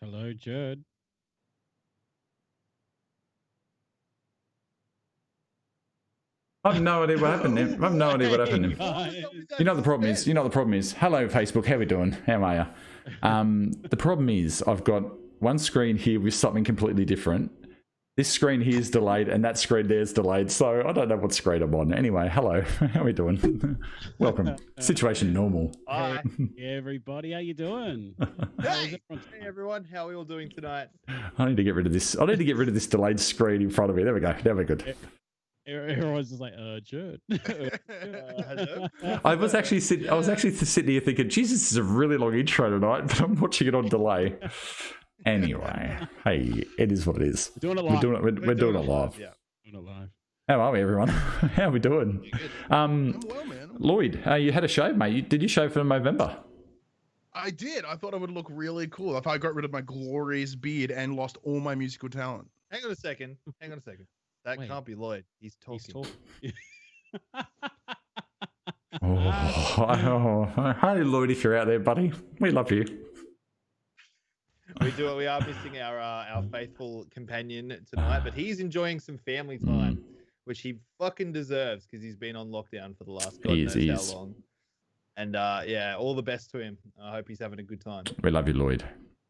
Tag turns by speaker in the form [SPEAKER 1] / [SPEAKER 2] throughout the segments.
[SPEAKER 1] Hello, Judd.
[SPEAKER 2] I have no idea what happened then. I have no idea what happened then. You know what the problem is? You know what the problem is? Hello, Facebook. How we doing? How are you? The problem is I've got one screen here with something completely different. This screen here is delayed, and that screen there is delayed. So I don't know what screen I'm on. Anyway, hello. How we doing? Welcome. Situation normal.
[SPEAKER 1] Hey, everybody. How you doing?
[SPEAKER 3] Hey everyone. How are we all doing tonight?
[SPEAKER 2] I need to get rid of this. I need to get rid of this delayed screen in front of me. There we go. Now we're good.
[SPEAKER 1] Everyone's just like, Judd.
[SPEAKER 3] Hello?
[SPEAKER 2] I was actually sitting here thinking, Jesus, this is a really long intro tonight, but I'm watching it on delay. Anyway, hey, it is what it is.
[SPEAKER 1] We're doing it live.
[SPEAKER 2] We're doing it live.
[SPEAKER 3] Yeah.
[SPEAKER 1] Doing it live.
[SPEAKER 2] How are we, everyone? How are we doing?
[SPEAKER 4] I'm well, man.
[SPEAKER 2] Lloyd, you had a shave, mate. Did you shave for November?
[SPEAKER 4] I did. I thought it would look really cool if I got rid of my glorious beard and lost all my musical talent.
[SPEAKER 3] Hang on a second. That
[SPEAKER 1] Wait.
[SPEAKER 3] can't be Lloyd. He's talking.
[SPEAKER 1] He's talking.
[SPEAKER 2] Hi, Lloyd, if you're out there, buddy. We love you.
[SPEAKER 3] We are missing our faithful companion tonight, but he's enjoying some family time, which he fucking deserves because he's been on lockdown for the last God knows how long. And yeah, all the best to him. I hope he's having a good time.
[SPEAKER 2] We love you, Lloyd.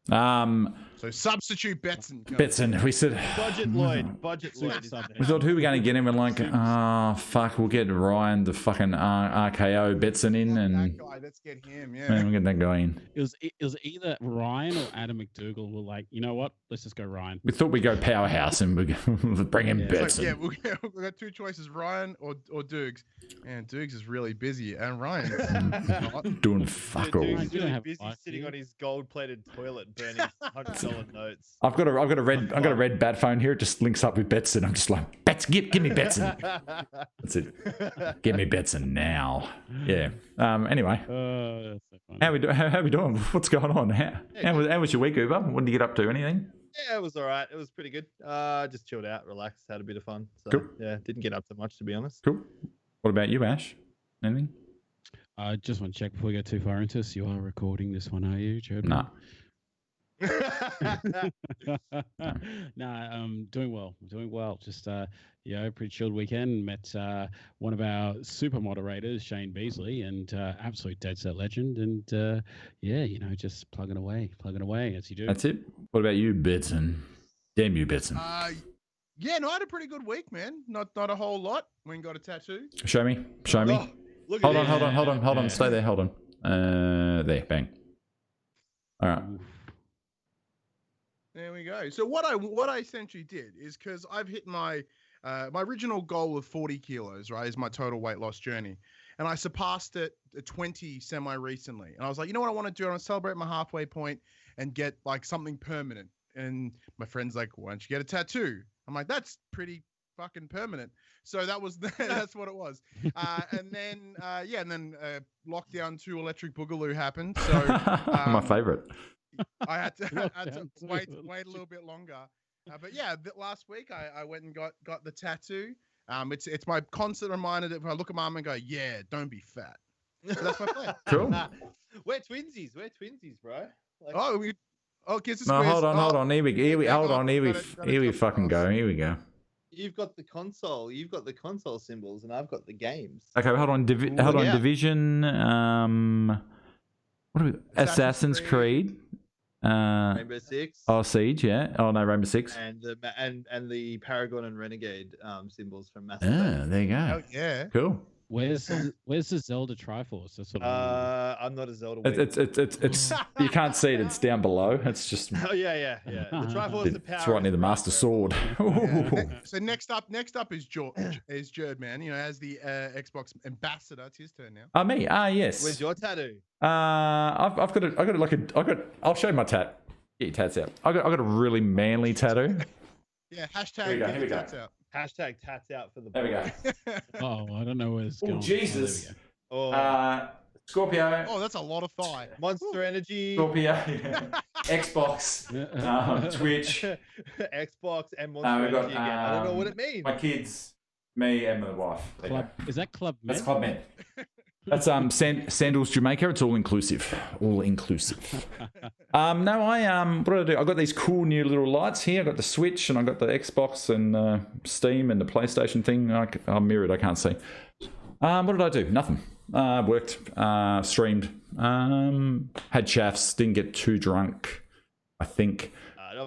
[SPEAKER 4] So substitute Betson.
[SPEAKER 2] Betson, we said
[SPEAKER 3] Budget Lloyd.
[SPEAKER 2] We thought, who are we going to get in? We're like, fuck, we'll get Ryan, the fucking RKO Betson in, and
[SPEAKER 4] That guy, let's get him. Yeah.
[SPEAKER 2] man, we'll get that guy in.
[SPEAKER 1] It was either Ryan or Adam McDougall were like, you know what? Let's just go Ryan.
[SPEAKER 2] We thought we'd go powerhouse and we'll bring in
[SPEAKER 4] It's
[SPEAKER 2] Betson.
[SPEAKER 4] like, yeah, we got two choices: Ryan or Dukes. And Dukes is really busy, and Ryan is not.
[SPEAKER 2] Doing fuck all.
[SPEAKER 3] Dude,
[SPEAKER 1] You don't have
[SPEAKER 3] busy
[SPEAKER 1] life,
[SPEAKER 3] sitting
[SPEAKER 1] do
[SPEAKER 3] on
[SPEAKER 1] you?
[SPEAKER 3] his gold-plated toilet burning $100 notes.
[SPEAKER 2] I've got a red bat phone here. It just links up with Betson. I'm just like, give me Betson. That's it. Give me Betson now. Yeah. Anyway,
[SPEAKER 1] That's so funny.
[SPEAKER 2] how we doing? What's going on? How was your week, Uber? What did you get up to? Anything?
[SPEAKER 3] Yeah, it was all right. It was pretty good. Just chilled out, relaxed, had a bit of fun. So
[SPEAKER 2] Cool.
[SPEAKER 3] yeah, didn't get up to much to be honest.
[SPEAKER 2] Cool. What about you, Ash? Anything?
[SPEAKER 1] I just want to check before we go too far into this. You are recording this one, are you, Judd?
[SPEAKER 2] Nah.
[SPEAKER 1] Nah, doing well. Just pretty chilled weekend. Met one of our super moderators, Shane Beasley, and absolute dead set legend. And just plugging away as you do.
[SPEAKER 2] That's it. What about you, Betson? Damn you, Betson.
[SPEAKER 4] Yeah, no, I had a pretty good week, man. Not a whole lot. Went and got a tattoo.
[SPEAKER 2] Show me.
[SPEAKER 3] Oh, look
[SPEAKER 2] Hold
[SPEAKER 3] at
[SPEAKER 2] on. Stay there. Hold on. There. Bang. All right.
[SPEAKER 4] There we go. So what I essentially did is, because I've hit my original goal of 40 kilos, right, is my total weight loss journey, and I surpassed it at 20 semi recently. And I was like, you know what I want to do? I want to celebrate my halfway point and get like something permanent. And my friend's like, why don't you get a tattoo? I'm like, that's pretty fucking permanent. So that's what it was. And then lockdown 2 Electric Boogaloo happened. So
[SPEAKER 2] My favorite.
[SPEAKER 4] I had to wait a little bit longer. But yeah, last week I went and got the tattoo. It's my constant reminder that if I look at my mum and go, yeah, don't be fat. So that's my plan.
[SPEAKER 2] Cool.
[SPEAKER 3] We're twinsies, bro. Like,
[SPEAKER 4] Kids.
[SPEAKER 2] No, hold on. Here we fucking go. Here we go.
[SPEAKER 3] you've got the console symbols, and I've got the games.
[SPEAKER 2] Okay, hold on.
[SPEAKER 3] Yeah.
[SPEAKER 2] Division. What are we? Assassin's Creed.
[SPEAKER 3] Rainbow Six.
[SPEAKER 2] Oh, Siege. Yeah. Oh no, Rainbow Six.
[SPEAKER 3] And the Paragon and Renegade symbols from Mass
[SPEAKER 2] Ah,
[SPEAKER 3] Effect.
[SPEAKER 2] there you go.
[SPEAKER 4] Oh, yeah.
[SPEAKER 2] Cool.
[SPEAKER 1] Where's the Zelda Triforce? That's what
[SPEAKER 3] I'm not a Zelda. Wing.
[SPEAKER 2] It's you can't see it. It's down below. It's just.
[SPEAKER 3] Oh yeah. The Triforce is the power.
[SPEAKER 2] It's right near the Master Sword.
[SPEAKER 4] Yeah. So next up is Jerd, man. You know, as the Xbox ambassador. It's his turn now.
[SPEAKER 2] Me. Yes.
[SPEAKER 3] Where's your tattoo?
[SPEAKER 2] I've got I'll show you my tat. Get your tats out. I got a really manly tattoo.
[SPEAKER 4] Yeah. Hashtag
[SPEAKER 2] Here we go,
[SPEAKER 4] get
[SPEAKER 2] here we
[SPEAKER 4] your
[SPEAKER 2] go.
[SPEAKER 4] tats out.
[SPEAKER 3] Hashtag tats out for the.
[SPEAKER 2] There we go.
[SPEAKER 1] Oh, I don't know where it's going.
[SPEAKER 2] Oh Jesus.
[SPEAKER 3] Oh,
[SPEAKER 2] Scorpio.
[SPEAKER 4] Oh, that's a lot of thigh.
[SPEAKER 3] Monster Energy.
[SPEAKER 2] Scorpio. Xbox. Twitch.
[SPEAKER 3] Xbox and
[SPEAKER 2] we've
[SPEAKER 3] Monster
[SPEAKER 2] got,
[SPEAKER 3] Energy again. I don't know what it means.
[SPEAKER 2] My kids, me, and my wife. There you
[SPEAKER 1] Club,
[SPEAKER 2] go.
[SPEAKER 1] is that Club Med?
[SPEAKER 2] That's Club Med. That's Sandals Jamaica. It's all inclusive. All inclusive. No, what did I do? I got these cool new little lights here. I got the Switch and I got the Xbox and Steam and the PlayStation thing. I'm mirrored. I can't see. What did I do? Nothing. Worked. Streamed. Had chaffs. Didn't get too drunk. I think.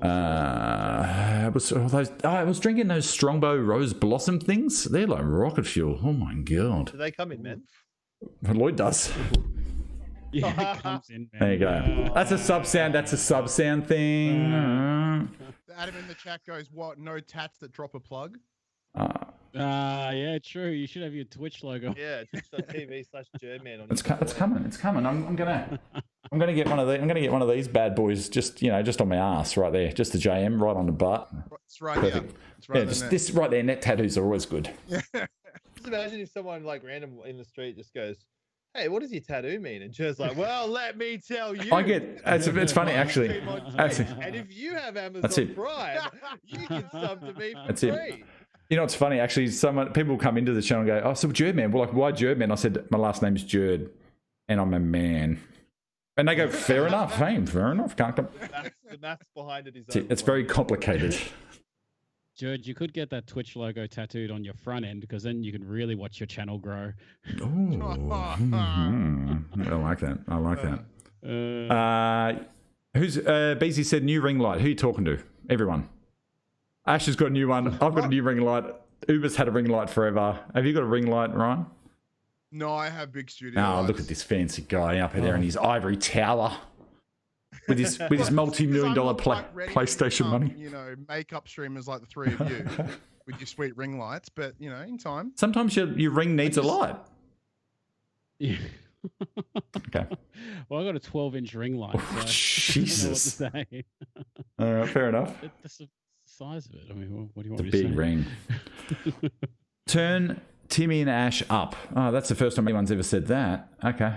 [SPEAKER 2] I was drinking those Strongbow Rose Blossom things. They're like rocket fuel. Oh my god.
[SPEAKER 3] Do they come in, man?
[SPEAKER 2] Lloyd does.
[SPEAKER 1] Yeah, it comes in, man.
[SPEAKER 2] There you go. That's a sub sound. That's a sub sound thing.
[SPEAKER 4] Adam in the chat goes, "What? No tats that drop a plug?"
[SPEAKER 1] Yeah, true. You should have your Twitch logo.
[SPEAKER 3] Yeah, twitch.tv/Jerdman on
[SPEAKER 2] It's coming. It's coming. I'm gonna get one of these. I'm gonna get one of these bad boys. Just on my ass right there. Just the JM right on the butt.
[SPEAKER 4] It's right
[SPEAKER 2] Perfect.
[SPEAKER 4] here. It's right
[SPEAKER 2] Yeah, this right there. Neck tattoos are always good.
[SPEAKER 3] Just imagine if someone like random in the street just goes, "Hey, what does your tattoo mean?" And Jer's like, "Well, let me tell you."
[SPEAKER 2] I get. It's funny actually.
[SPEAKER 3] And if you have Amazon Prime, you can sub to me for free.
[SPEAKER 2] It. You know what's funny? Actually, people come into the channel and go, "Oh, so Jerdman." Well, like, why Jerdman? I said, "My last name's Jerd, and I'm a man." And they go, "Fair enough, hey, fair enough." Can't come.
[SPEAKER 3] The maths behind it is.
[SPEAKER 2] It's very complicated.
[SPEAKER 1] George, you could get that Twitch logo tattooed on your front end because then you can really watch your channel grow.
[SPEAKER 2] Oh, I like that. I like that. Who's Beezy said new ring light? Who are you talking to? Everyone. Ash has got a new one. I've got a new ring light. Uber's had a ring light forever. Have you got a ring light, Ryan?
[SPEAKER 4] No, I have big studio.
[SPEAKER 2] Oh,
[SPEAKER 4] lights.
[SPEAKER 2] look at this fancy guy up there in his ivory tower with his multi-million-dollar PlayStation money.
[SPEAKER 4] You know, makeup streamers like the three of you with your sweet ring lights, but you know, in time.
[SPEAKER 2] Sometimes your ring needs a light.
[SPEAKER 1] Yeah.
[SPEAKER 2] Okay.
[SPEAKER 1] Well, I got a 12-inch ring light. So
[SPEAKER 2] Jesus.
[SPEAKER 1] I don't know what to say.
[SPEAKER 2] All right, fair enough.
[SPEAKER 1] That's the size of it. I mean, what do you
[SPEAKER 2] It's
[SPEAKER 1] want
[SPEAKER 2] a
[SPEAKER 1] me to say?
[SPEAKER 2] big ring. Turn Timmy and Ash up. Oh, that's the first time anyone's ever said that. Okay.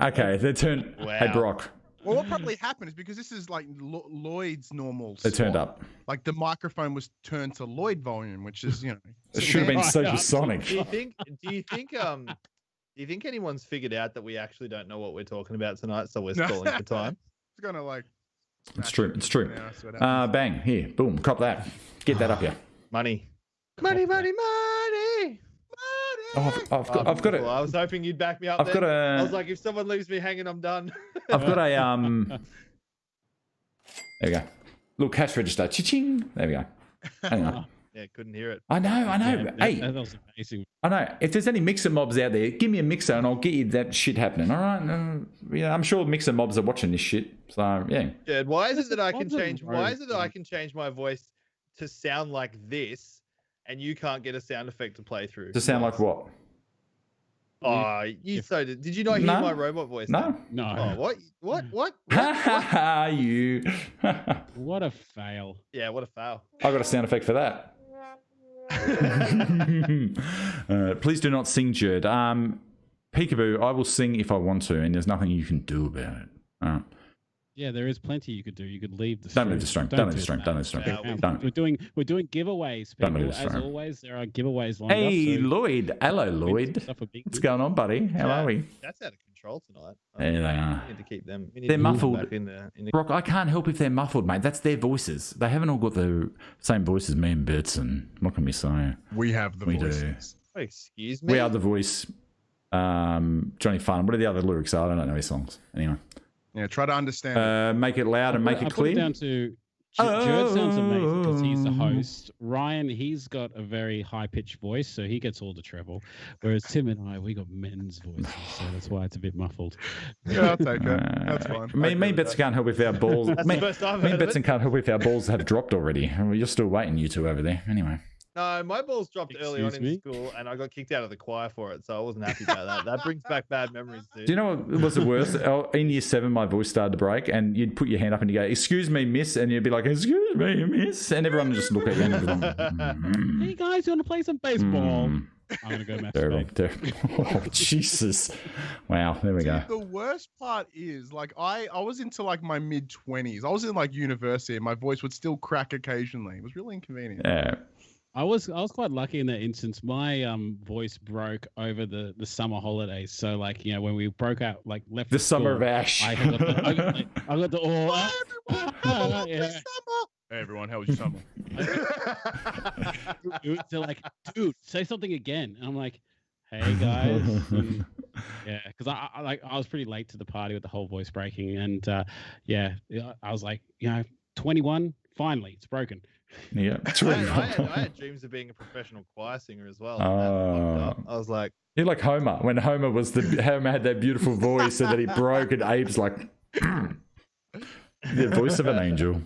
[SPEAKER 2] Okay, they turn.
[SPEAKER 3] Wow.
[SPEAKER 2] Hey, Brock.
[SPEAKER 4] Well, what probably happened is because this is like Lloyd's normal.
[SPEAKER 2] They turned
[SPEAKER 4] slot,
[SPEAKER 2] up.
[SPEAKER 4] Like the microphone was turned to Lloyd volume, which is
[SPEAKER 2] It should have been supersonic.
[SPEAKER 3] Do you think anyone's figured out that we actually don't know what we're talking about tonight, so we're stalling for time?
[SPEAKER 4] It's gonna like.
[SPEAKER 2] It's true. It's true.
[SPEAKER 4] Now, so it happens.
[SPEAKER 2] Bang. Here. Boom. Cop that. Get that up here.
[SPEAKER 3] Money.
[SPEAKER 2] Oh, I've got it.
[SPEAKER 3] I was hoping you'd back me up. I was like, if someone leaves me hanging, I'm done.
[SPEAKER 2] I've got a There we go. Little cash register. Cha-ching. There we go. Hang on.
[SPEAKER 3] Yeah, couldn't hear it.
[SPEAKER 2] I know.
[SPEAKER 1] Yeah,
[SPEAKER 2] Hey,
[SPEAKER 1] that was amazing.
[SPEAKER 2] I know. If there's any mixer mobs out there, give me a mixer and I'll get you that shit happening. All right. Yeah, I'm sure mixer mobs are watching this shit. So yeah.
[SPEAKER 3] Jed, why is it that I can
[SPEAKER 1] Mobs are
[SPEAKER 3] change? Why is it that I
[SPEAKER 1] rogue.
[SPEAKER 3] can change my voice to sound like this, and you can't get a sound effect to play through?
[SPEAKER 2] To sound like what?
[SPEAKER 3] Oh, did you not hear
[SPEAKER 2] No.
[SPEAKER 3] my robot voice?
[SPEAKER 2] No.
[SPEAKER 1] No.
[SPEAKER 3] Oh, what?
[SPEAKER 2] Ha ha ha! You.
[SPEAKER 1] What a fail.
[SPEAKER 3] Yeah, what a fail.
[SPEAKER 2] I got a sound effect for that. Please do not sing, Jerd. Peekaboo, I will sing if I want to, and there's nothing you can do about it. All right.
[SPEAKER 1] Yeah, there is plenty you could do. You could leave the
[SPEAKER 2] Don't leave the stream. Don't leave the
[SPEAKER 1] do
[SPEAKER 2] stream.
[SPEAKER 1] that.
[SPEAKER 2] Don't leave the stream.
[SPEAKER 3] Yeah,
[SPEAKER 2] Don't.
[SPEAKER 1] We're doing giveaways,
[SPEAKER 2] Don't
[SPEAKER 1] people.
[SPEAKER 2] leave the
[SPEAKER 1] As
[SPEAKER 2] stream.
[SPEAKER 1] always, there are giveaways lined
[SPEAKER 2] Hey,
[SPEAKER 1] up. so
[SPEAKER 2] Lloyd. Hello,
[SPEAKER 1] win some
[SPEAKER 2] Lloyd.
[SPEAKER 1] stuff for big
[SPEAKER 2] What's
[SPEAKER 1] wins.
[SPEAKER 2] going on, buddy? How are we?
[SPEAKER 3] That's out of control tonight.
[SPEAKER 2] There they are.
[SPEAKER 3] We need to keep them. We need
[SPEAKER 2] They're
[SPEAKER 3] to keep them
[SPEAKER 2] muffled.
[SPEAKER 3] back in the...
[SPEAKER 2] Brock, I can't help if they're muffled, mate. That's their voices. They haven't all got the same voice as me and Bertson. What can we say?
[SPEAKER 4] We have the
[SPEAKER 2] We do.
[SPEAKER 4] voices.
[SPEAKER 3] Oh, excuse me.
[SPEAKER 2] We are the voice. Johnny Farnham. What are the other lyrics? I don't know his songs. Anyway.
[SPEAKER 4] Yeah, try to understand.
[SPEAKER 2] Make it loud and make
[SPEAKER 1] I
[SPEAKER 2] it
[SPEAKER 1] put it
[SPEAKER 2] clear.
[SPEAKER 1] down to Jared sounds amazing because he's the host. Ryan, he's got a very high-pitched voice, so he gets all the treble. Whereas Tim and I, we got men's voices, so that's why it's a bit muffled.
[SPEAKER 4] Yeah, I'll take it. That's fine.
[SPEAKER 2] Me and Betson can't help if our balls.
[SPEAKER 3] That's
[SPEAKER 2] me
[SPEAKER 3] the first I've
[SPEAKER 2] me
[SPEAKER 3] heard
[SPEAKER 2] and
[SPEAKER 3] of
[SPEAKER 2] Betson
[SPEAKER 3] it.
[SPEAKER 2] can't help if our balls have dropped already. You're still waiting, you two over there. Anyway.
[SPEAKER 3] No, my balls dropped early on
[SPEAKER 1] Excuse
[SPEAKER 3] in
[SPEAKER 1] me?
[SPEAKER 3] school, and I got kicked out of the choir for it, so I wasn't happy about that. That brings back bad memories, dude.
[SPEAKER 2] Do you know what was the worst? In year 7, my voice started to break, and you'd put your hand up and you go, "Excuse me, miss," and you'd be like, "Excuse me, miss," and everyone would just look at you and be like,
[SPEAKER 1] Hey guys, you want to play some baseball?
[SPEAKER 2] Mm.
[SPEAKER 1] I'm gonna go
[SPEAKER 2] Terrible,
[SPEAKER 1] masturbate.
[SPEAKER 2] terrible. Oh, Jesus. Wow, there we go.
[SPEAKER 4] The worst part is, like, I was into like my mid-20s. I was in like university, and my voice would still crack occasionally. It was really inconvenient.
[SPEAKER 2] Yeah.
[SPEAKER 1] I was quite lucky in that instance. My voice broke over the summer holidays. So like, you know, when we broke out, like left
[SPEAKER 2] The
[SPEAKER 1] for
[SPEAKER 2] summer
[SPEAKER 1] school,
[SPEAKER 2] of Ash.
[SPEAKER 1] I got the all.
[SPEAKER 4] Hey everyone, how was your summer?
[SPEAKER 1] They're like, dude, say something again. And I'm like, hey guys. And, yeah, because I was pretty late to the party with the whole voice breaking, and I was like, you know, 21, finally, it's broken.
[SPEAKER 2] Yeah, it's
[SPEAKER 3] I
[SPEAKER 2] really
[SPEAKER 3] had dreams of being a professional choir singer as well. I was like,
[SPEAKER 2] you're like Homer when Homer had that beautiful voice, and then he broke, and Abe's like, the voice of an angel.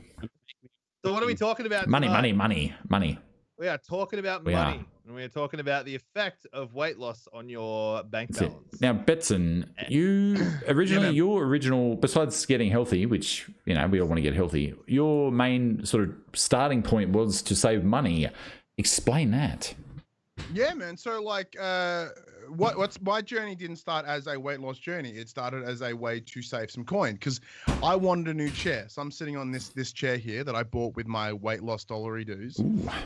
[SPEAKER 3] so what are we talking about?
[SPEAKER 2] Money.
[SPEAKER 3] We are talking about money. And we're talking about the effect of weight loss on your bank balance.
[SPEAKER 2] Now, Betson, your original, besides getting healthy, which, you know, we all want to get healthy, your main sort of starting point was to save money. Explain that.
[SPEAKER 4] Yeah, man. So like, what's my journey didn't start as a weight loss journey. It started as a way to save some coin because I wanted a new chair. So I'm sitting on this chair here that I bought with my weight loss dollary dues.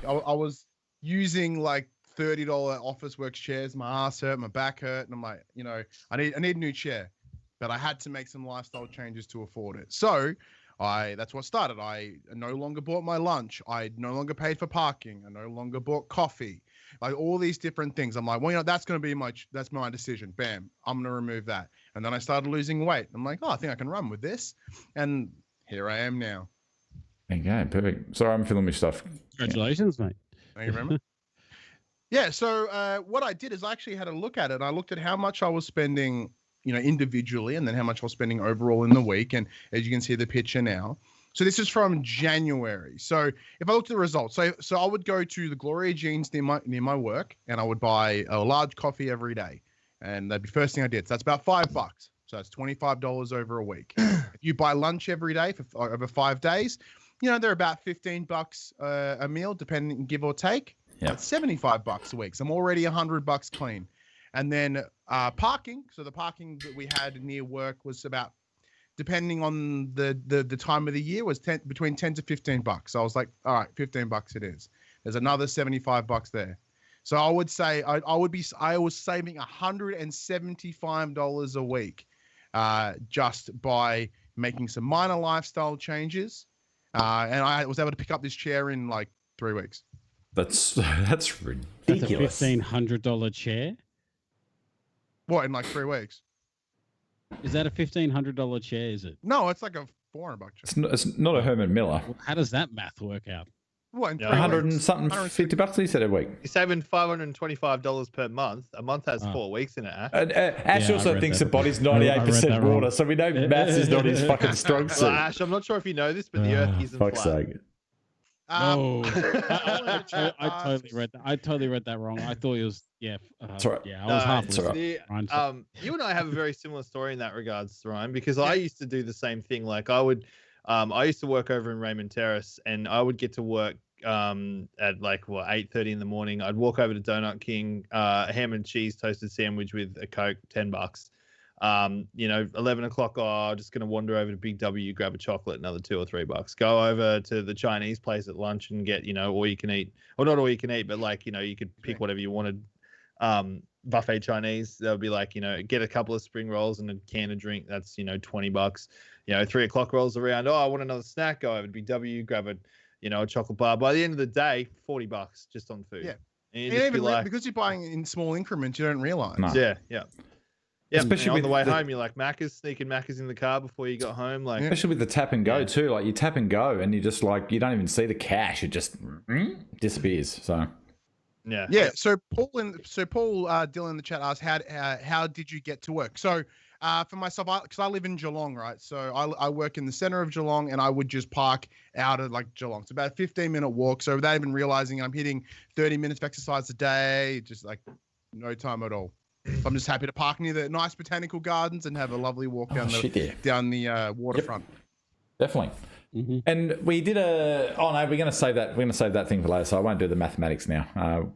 [SPEAKER 4] I was using like $30 Officeworks chairs. My ass hurt, my back hurt, and I'm like, you know, I need a new chair, but I had to make some lifestyle changes to afford it. So that's what started. I no longer bought my lunch. I no longer paid for parking. I no longer bought coffee. Like all these different things. I'm like, well, you know, that's my decision. Bam, I'm gonna remove that. And then I started losing weight. I'm like, oh, I think I can run with this, and here I am now.
[SPEAKER 2] Okay, perfect. Sorry, I'm filming my stuff.
[SPEAKER 1] Congratulations, mate.
[SPEAKER 4] Thank you very much. Yeah, so what I did is I actually had a look at it. I looked at how much I was spending, you know, individually, and then how much I was spending overall in the week. And as you can see the picture now. So this is from January. So if I look at the results, so I would go to the Gloria Jeans near my work, and I would buy a large coffee every day. And that'd be the first thing I did. So that's about $5. So that's $25 over a week. If you buy lunch every day for over 5 days, you know, they're about $15 a meal, depending, give or take.
[SPEAKER 2] Yeah.
[SPEAKER 4] That's $75 a week. So I'm already $100 clean. And then parking. So the parking that we had near work was about, depending on the time of the year, was between 10 to $15. So I was like, all right, $15 it is. There's another $75 there. So I would say I was saving $175 a week just by making some minor lifestyle changes. And I was able to pick up this chair in like 3 weeks.
[SPEAKER 2] That's ridiculous.
[SPEAKER 1] That's a $1,500 chair.
[SPEAKER 4] What, in like 3 weeks?
[SPEAKER 1] Is that a $1,500 chair? Is it?
[SPEAKER 4] No, it's like a $400 chair.
[SPEAKER 2] It's not a Herman Miller.
[SPEAKER 1] How does that math work out?
[SPEAKER 4] What, in 3
[SPEAKER 2] 100
[SPEAKER 4] weeks?
[SPEAKER 2] and something, $50 he said a week.
[SPEAKER 3] You're saving $525 per month. A month has 4 weeks in it, Ash.
[SPEAKER 2] And Ash also thinks the body's 98% water, so we know maths is not his fucking strong suit.
[SPEAKER 3] Well, Ash, I'm not sure if you know this, but the Earth isn't flat.
[SPEAKER 2] Sake.
[SPEAKER 1] No, I totally read that. I totally read that wrong. I thought it was Yeah,
[SPEAKER 2] right.
[SPEAKER 1] Yeah, I was half
[SPEAKER 3] you and I have a very similar story in that regards, Ryan, because I used to do the same thing. Like I used to work over in Raymond Terrace, and I would get to work at like 8:30 in the morning. I'd walk over to Donut King, ham and cheese toasted sandwich with a Coke, $10. 11 o'clock, I'm just going to wander over to Big W, grab a chocolate, another $2 or $3. Go over to the Chinese place at lunch and get, all you can eat, or not all you can eat, but like, you could pick whatever you wanted. Buffet Chinese, that would be like, get a couple of spring rolls and a can of drink. That's, $20. 3 o'clock rolls around. Oh, I want another snack. Go over to Big W, grab a chocolate bar. By the end of the day, $40 just on food.
[SPEAKER 4] Yeah.
[SPEAKER 3] And
[SPEAKER 4] even because you're buying in small increments, you don't realize.
[SPEAKER 2] No.
[SPEAKER 3] Yeah. Yeah,
[SPEAKER 2] especially
[SPEAKER 3] on the way home, you're like Macca's, sneaking Macca's in the car before you got home. Like,
[SPEAKER 2] especially with the tap and go too. Like you tap and go, and you just like you don't even see the cash; it just disappears. So,
[SPEAKER 3] yeah.
[SPEAKER 4] So Paul Dylan in the chat asked, how did you get to work? So, for myself, because I live in Geelong, right? So I work in the center of Geelong, and I would just park out at like Geelong. It's about a 15-minute walk. So without even realizing, I'm hitting 30 minutes of exercise a day, just like no time at all. So I'm just happy to park near the nice botanical gardens and have a lovely walk down the waterfront.
[SPEAKER 2] Yep. Definitely. Mm-hmm. And we did we're going to save that. We're going to save that thing for later. So I won't do the mathematics now.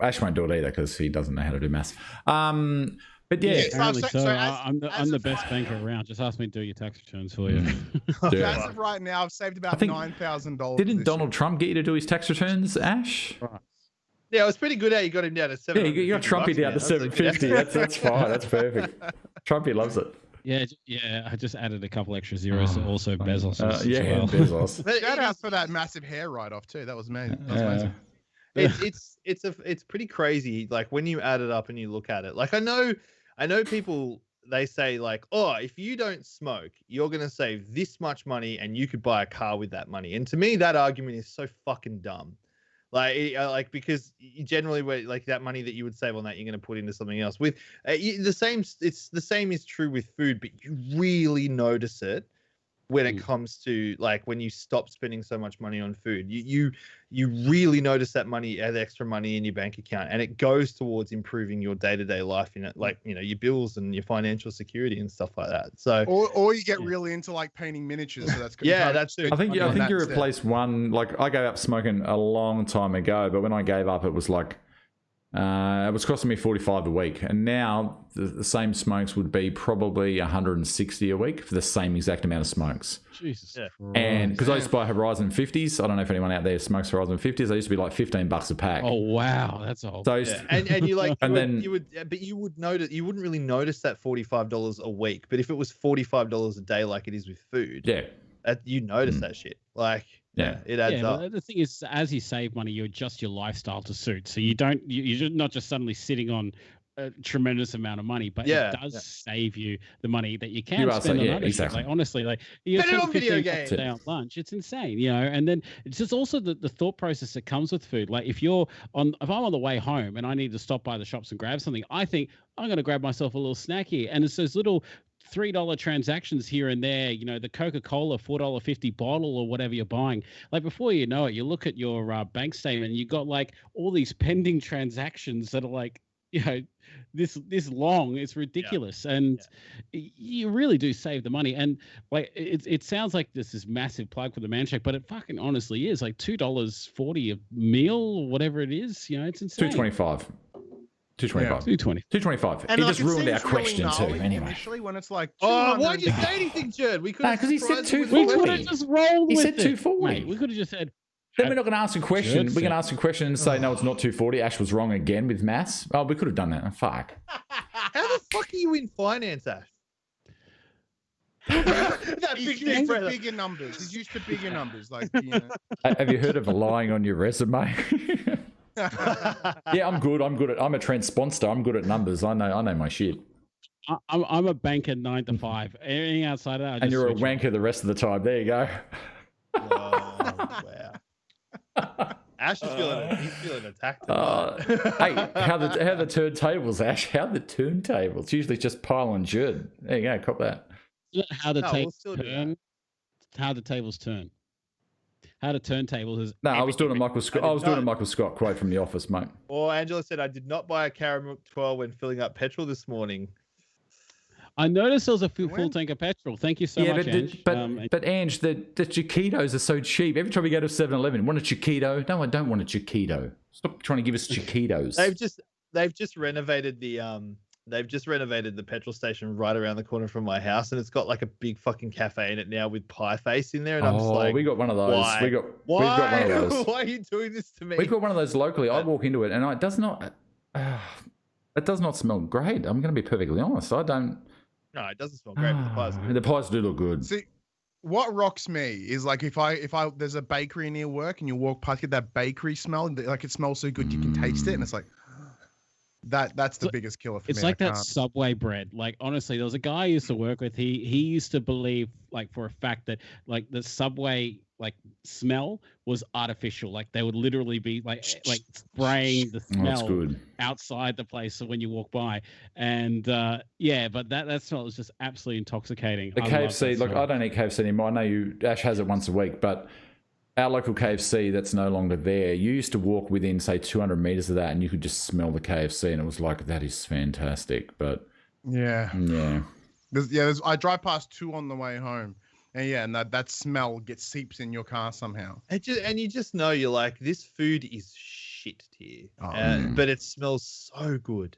[SPEAKER 2] Ash won't do it either because he doesn't know how to do maths. But yeah,
[SPEAKER 1] I'm the best banker around. Just ask me to do your tax returns for you.
[SPEAKER 4] As of right now, I've saved about $9,000.
[SPEAKER 2] Didn't Donald Trump get you to do his tax returns, Ash?
[SPEAKER 3] Yeah, Yeah, it was pretty good how you got him down to 7.
[SPEAKER 2] Yeah, you got Trumpy down to 750. That's fine. That's perfect. Trumpy loves it.
[SPEAKER 1] Yeah. I just added a couple extra zeros. Also, Bezos. As well.
[SPEAKER 2] Bezos.
[SPEAKER 4] Shout out for that massive hair write-off too. That was amazing. That was amazing.
[SPEAKER 3] It's pretty crazy. Like when you add it up and you look at it. Like I know people. They say like, oh, if you don't smoke, you're gonna save this much money, and you could buy a car with that money. And to me, that argument is so fucking dumb. Like because you generally, like that money that you would save on that, you're going to put into something else. With the same, it's the same is true with food, but you really notice it when it comes to like when you stop spending so much money on food. You really notice that money, the extra money in your bank account, and it goes towards improving your day-to-day life in it, like your bills and your financial security and stuff like that. So
[SPEAKER 4] or you get really into like painting miniatures. So that's good.
[SPEAKER 3] That's it.
[SPEAKER 2] I think you replaced one. Like I gave up smoking a long time ago, but when I gave up, it was like it was costing me $45 a week, and now the same smokes would be probably $160 a week for the same exact amount of smokes.
[SPEAKER 1] Jesus. Yeah.
[SPEAKER 2] And because I used to buy Horizon 50s, I don't know if anyone out there smokes Horizon 50s. They used to be like $15 a pack.
[SPEAKER 1] Oh wow, that's all.
[SPEAKER 2] So
[SPEAKER 3] and you like,
[SPEAKER 2] and
[SPEAKER 3] you would notice, you wouldn't really notice that $45 a week, but if it was $45 a day, like it is with food, you notice that shit. Like. Yeah, it adds up.
[SPEAKER 1] But the thing is, as you save money, you adjust your lifestyle to suit. So you're not just suddenly sitting on a tremendous amount of money, but it does save you the money that you can spend on other shit. Like honestly, like you spend on video games a day on lunch, it's insane, And then it's just also the thought process that comes with food. Like if I'm on the way home and I need to stop by the shops and grab something, I think I'm going to grab myself a little snack here, and it's those little $3 transactions here and there, the Coca-Cola $4.50 bottle or whatever you're buying. Like before you know it, you look at your bank statement and you got like all these pending transactions that are like, this long. It's ridiculous. And you really do save the money. And like it sounds like this is massive plug for the Man Shack, but it fucking honestly is like $2.40 a meal or whatever it is. It's insane.
[SPEAKER 2] $2.25. $2.25.
[SPEAKER 4] And
[SPEAKER 2] he just ruined our question too. Anyway,
[SPEAKER 4] initially when it's like,
[SPEAKER 3] why'd you say anything, Jared? We could
[SPEAKER 2] because he said $2.40.
[SPEAKER 1] We could have just rolled.
[SPEAKER 2] He
[SPEAKER 1] with
[SPEAKER 2] said $2.40.
[SPEAKER 1] Mate, we could have just said.
[SPEAKER 2] Then we're not going to ask a question. We're going to ask a question and say, no, it's not $2.40. Ash was wrong again with maths. Oh, we could have done that. Fuck.
[SPEAKER 3] How the fuck are you in finance, Ash?
[SPEAKER 4] He's used to bigger numbers. He's used to bigger numbers. Like,
[SPEAKER 2] Have you heard of lying on your resume? Yeah, I'm good. I'm a transponster. I'm good at numbers. I know my shit.
[SPEAKER 1] I'm a banker 9 to 5. Anything outside of that,
[SPEAKER 2] and you're a wanker the rest of the time. There you go.
[SPEAKER 3] Oh, wow. Ash is feeling attacked.
[SPEAKER 2] Hey, how the turntables, Ash? How the turntables? Usually just pile and Judd. There you go. Cop that.
[SPEAKER 1] How the tables turn. How the tables turn. How the turntables is.
[SPEAKER 2] No, I was doing a Michael Scott. I was doing a Michael Scott quote from The Office, mate.
[SPEAKER 3] Or Angela said, "I did not buy a caramel 12 when filling up petrol this morning."
[SPEAKER 1] I noticed there was a full tank of petrol. Thank you so much, Ange.
[SPEAKER 2] But Ange, the Chiquitos are so cheap. Every time we go to 7-Eleven, want a Chiquito? No, I don't want a Chiquito. Stop trying to give us Chiquitos.
[SPEAKER 3] They've just renovated the petrol station right around the corner from my house, and it's got like a big fucking cafe in it now with pie face in there. And I'm just like,
[SPEAKER 2] we got one of those.
[SPEAKER 3] Why?
[SPEAKER 2] We've got one of those.
[SPEAKER 3] Why are you doing this to me?
[SPEAKER 2] We've got one of those locally. I walk into it, and it does not smell great. I'm going to be perfectly honest.
[SPEAKER 3] No, it doesn't smell great, but the pies are good.
[SPEAKER 2] The pies do look good.
[SPEAKER 4] See, what rocks me is like if I there's a bakery near work and you walk past, get that bakery smell, like it smells so good you can taste it, and it's like that's the biggest killer for me.
[SPEAKER 1] It's like that Subway bread. Like honestly, there was a guy I used to work with. He used to believe, like for a fact, that like the Subway like smell was artificial. Like they would literally be like spraying the smell outside the place so when you walk by. And but that smell is just absolutely intoxicating.
[SPEAKER 2] The KFC, look, I don't eat KFC anymore. I know Ash has it once a week, but our local KFC that's no longer there, you used to walk within say 200 meters of that and you could just smell the KFC, and it was like, that is fantastic. But I
[SPEAKER 4] drive past 2 on the way home. And that smell seeps in your car somehow.
[SPEAKER 3] And you just know, you're like, this food is shit here. But it smells so good.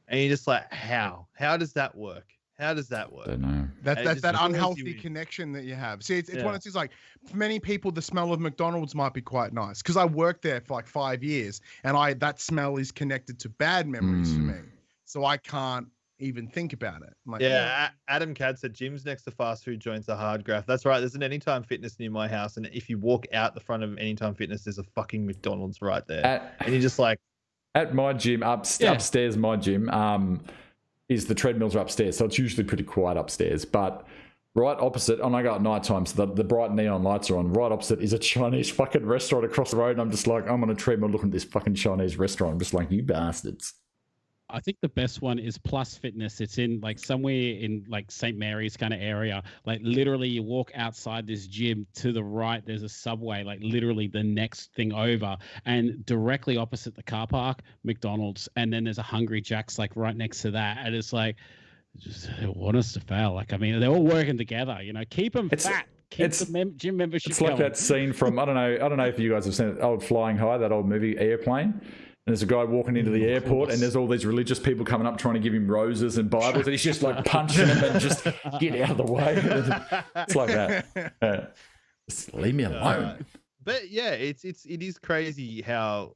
[SPEAKER 3] And you're just like, how? How does that work? How does that work?
[SPEAKER 2] I don't know.
[SPEAKER 4] That
[SPEAKER 3] just
[SPEAKER 4] unhealthy
[SPEAKER 3] annoys you.
[SPEAKER 4] connection that you have. See, it's one of those things like, for many people, the smell of McDonald's might be quite nice because I worked there for like 5 years and that smell is connected to bad memories for me. So I can't even think about it. I'm like,
[SPEAKER 3] Adam Cad said gyms next to fast food joints are hard graft. That's right. There's an Anytime Fitness near my house, and if you walk out the front of Anytime Fitness, there's a fucking McDonald's right there, and you're just like,
[SPEAKER 2] at my gym upstairs. My gym is the treadmills are upstairs, so it's usually pretty quiet upstairs. But right opposite, and I go at night time, so the bright neon lights are on. Right opposite is a Chinese fucking restaurant across the road, and I'm just like, I'm on a treadmill looking at this fucking Chinese restaurant. I'm just like, you bastards.
[SPEAKER 1] I think the best one is Plus Fitness. It's in like somewhere in like St. Mary's kind of area. Like literally you walk outside this gym, to the right there's a Subway, like literally the next thing over, and directly opposite the car park, McDonald's, and then there's a Hungry Jack's like right next to that. And it's like, just they want us to fail. Like, I mean, they're all working together, you know, keep them fat. Keep the gym membership
[SPEAKER 2] It's like
[SPEAKER 1] going.
[SPEAKER 2] that scene from, I don't know if you guys have seen it, old Flying High, that old movie Airplane. And there's a guy walking into the airport, and there's all these religious people coming up trying to give him roses and Bibles, and he's just like punching them and just get out of the way. It's like that. Just leave me alone.
[SPEAKER 3] But yeah, it is crazy how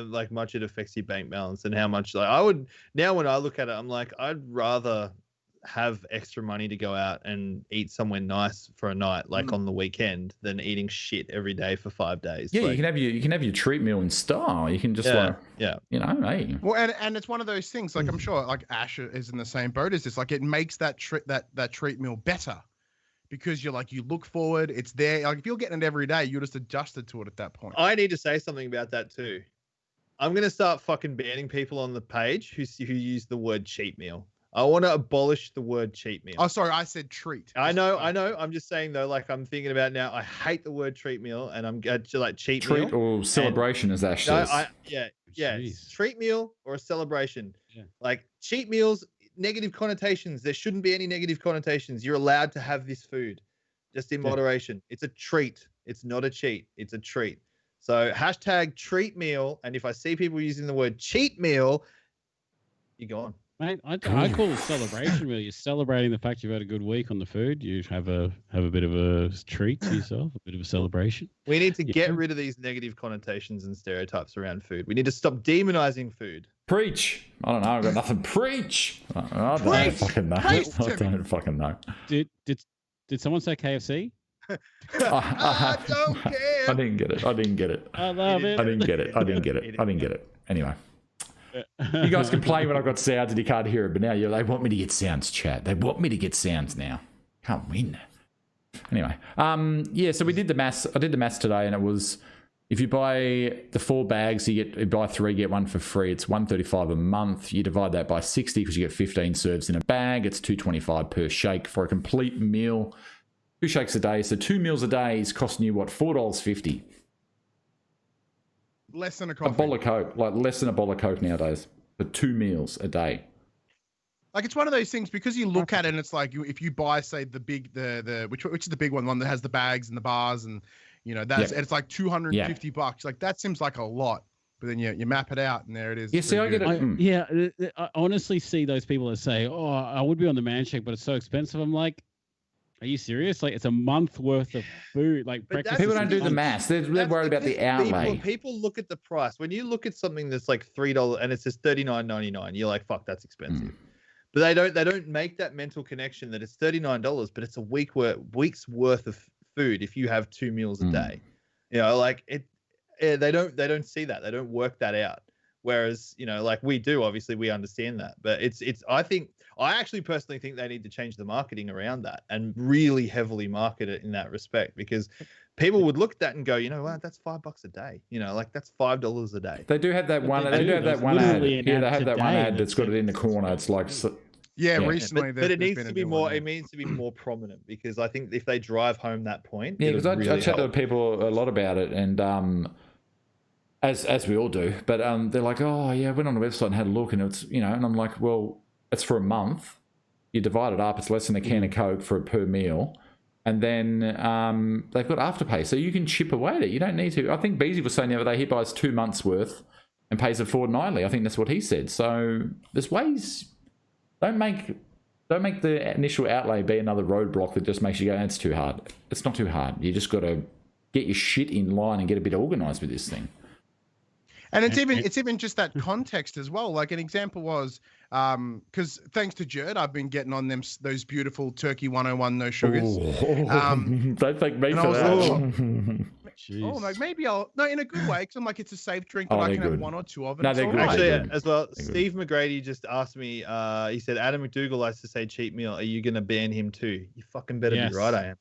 [SPEAKER 3] like much it affects your bank balance, and how much like I would now when I look at it, I'm like, I'd rather have extra money to go out and eat somewhere nice for a night, like on the weekend, than eating shit every day for 5 days.
[SPEAKER 2] Yeah,
[SPEAKER 3] like,
[SPEAKER 2] you can have your treat meal in style. You can just you know, hey.
[SPEAKER 4] Well, and it's one of those things. Like I'm sure, like Ash is in the same boat as this. Like it makes that treat meal better because you're like, you look forward. It's there. Like if you're getting it every day, you're just adjusted to it at that point.
[SPEAKER 3] I need to say something about that too. I'm gonna start fucking banning people on the page who use the word cheat meal. I want to abolish the word cheat meal.
[SPEAKER 4] Oh, sorry, I said treat.
[SPEAKER 3] I know. I'm just saying though, like I'm thinking about now. I hate the word treat meal, and I'm like treat meal.
[SPEAKER 2] Treat or celebration, as Ash says.
[SPEAKER 3] Jeez. Treat meal or a celebration.
[SPEAKER 1] Yeah.
[SPEAKER 3] Like cheat meals, negative connotations. There shouldn't be any negative connotations. You're allowed to have this food, just in moderation. It's a treat. It's not a cheat. It's a treat. So hashtag treat meal. And if I see people using the word cheat meal, you're gone.
[SPEAKER 1] Mate, I call it celebration meal. You're celebrating the fact you've had a good week on the food. You have a bit of a treat to yourself, a bit of a celebration.
[SPEAKER 3] We need to get rid of these negative connotations and stereotypes around food. We need to stop demonizing food.
[SPEAKER 2] Preach. I don't know. I've got nothing. Preach. I don't fucking know. I don't fucking know.
[SPEAKER 1] Did someone say KFC?
[SPEAKER 3] I don't care.
[SPEAKER 2] I didn't get it.
[SPEAKER 1] I love it.
[SPEAKER 2] I didn't get it. Anyway. You guys complain when I've got sounds and you can't hear it, but now they want me to get sounds, chat. They want me to get sounds now. Can't win. Anyway, so we did the maths. I did the maths today, and it was, if you buy the 4 bags, you buy 3, get 1 for free. It's $135 a month. You divide that by 60 because you get 15 serves in a bag. It's $2.25 per shake for a complete meal. 2 shakes a day, so 2 meals a day is costing you what, $4.50.
[SPEAKER 4] Less than a coffee.
[SPEAKER 2] A bowl of Coke, like less than a bowl of Coke nowadays for 2 meals a day.
[SPEAKER 4] Like it's one of those things because you look at it and it's like if you buy, say, the big which is the big one that has the bags and the bars and you know that's it's like $250. Like that seems like a lot, but then you map it out and there it is.
[SPEAKER 2] Yeah, see, I get it.
[SPEAKER 1] I honestly see those people that say, "Oh, I would be on the man shake, but it's so expensive." I'm like, are you serious? Like it's a month worth of food. Like breakfast.
[SPEAKER 2] People don't do the maths. They're worried about the outlay.
[SPEAKER 3] People look at the price. When you look at something that's like $3 and it says $39.99, you're like, fuck, that's expensive. But they don't make that mental connection that it's $39, but it's a week's worth of food if you have 2 meals a day. You know, like they don't see that. They don't work that out. Whereas, you know, like we do, obviously we understand that, but I actually personally think they need to change the marketing around that and really heavily market it in that respect, because people would look at that and go, you know what, that's $5 a day. You know, like that's $5 a day.
[SPEAKER 2] They do have that one. They do have that one ad. Yeah, they have that one ad that's got it in the corner. It's like,
[SPEAKER 4] recently,
[SPEAKER 3] but it needs to be more. It needs to be more prominent, because I think if they drive home that point,
[SPEAKER 2] because I chat to people a lot about it, and as we all do, but they're like, oh yeah, I went on the website and had a look, and it's, you know, and I'm like, well, it's for a month. You divide it up, it's less than a can of Coke per meal. And then they've got Afterpay, so you can chip away at it. You don't need to. I think Beezy was saying the other day he buys 2 months worth and pays it fortnightly. I think that's what he said. So there's ways. Don't make Don't make the initial outlay be another roadblock that just makes you go, it's too hard. It's not too hard. You just got to get your shit in line and get a bit organised with this thing.
[SPEAKER 4] And it's even just that context as well. Like an example was, because thanks to Jerd, I've been getting on those beautiful Turkey 101 no sugars.
[SPEAKER 2] Don't thank me for that.
[SPEAKER 4] Like maybe I'll in a good way, because I'm like, it's a safe drink that I can have one or two of.
[SPEAKER 2] No, they're good.
[SPEAKER 3] Actually, as well, Steve McGrady just asked me. He said Adam McDougall likes to say cheat meal. Are you going to ban him too? You fucking better be right. I am.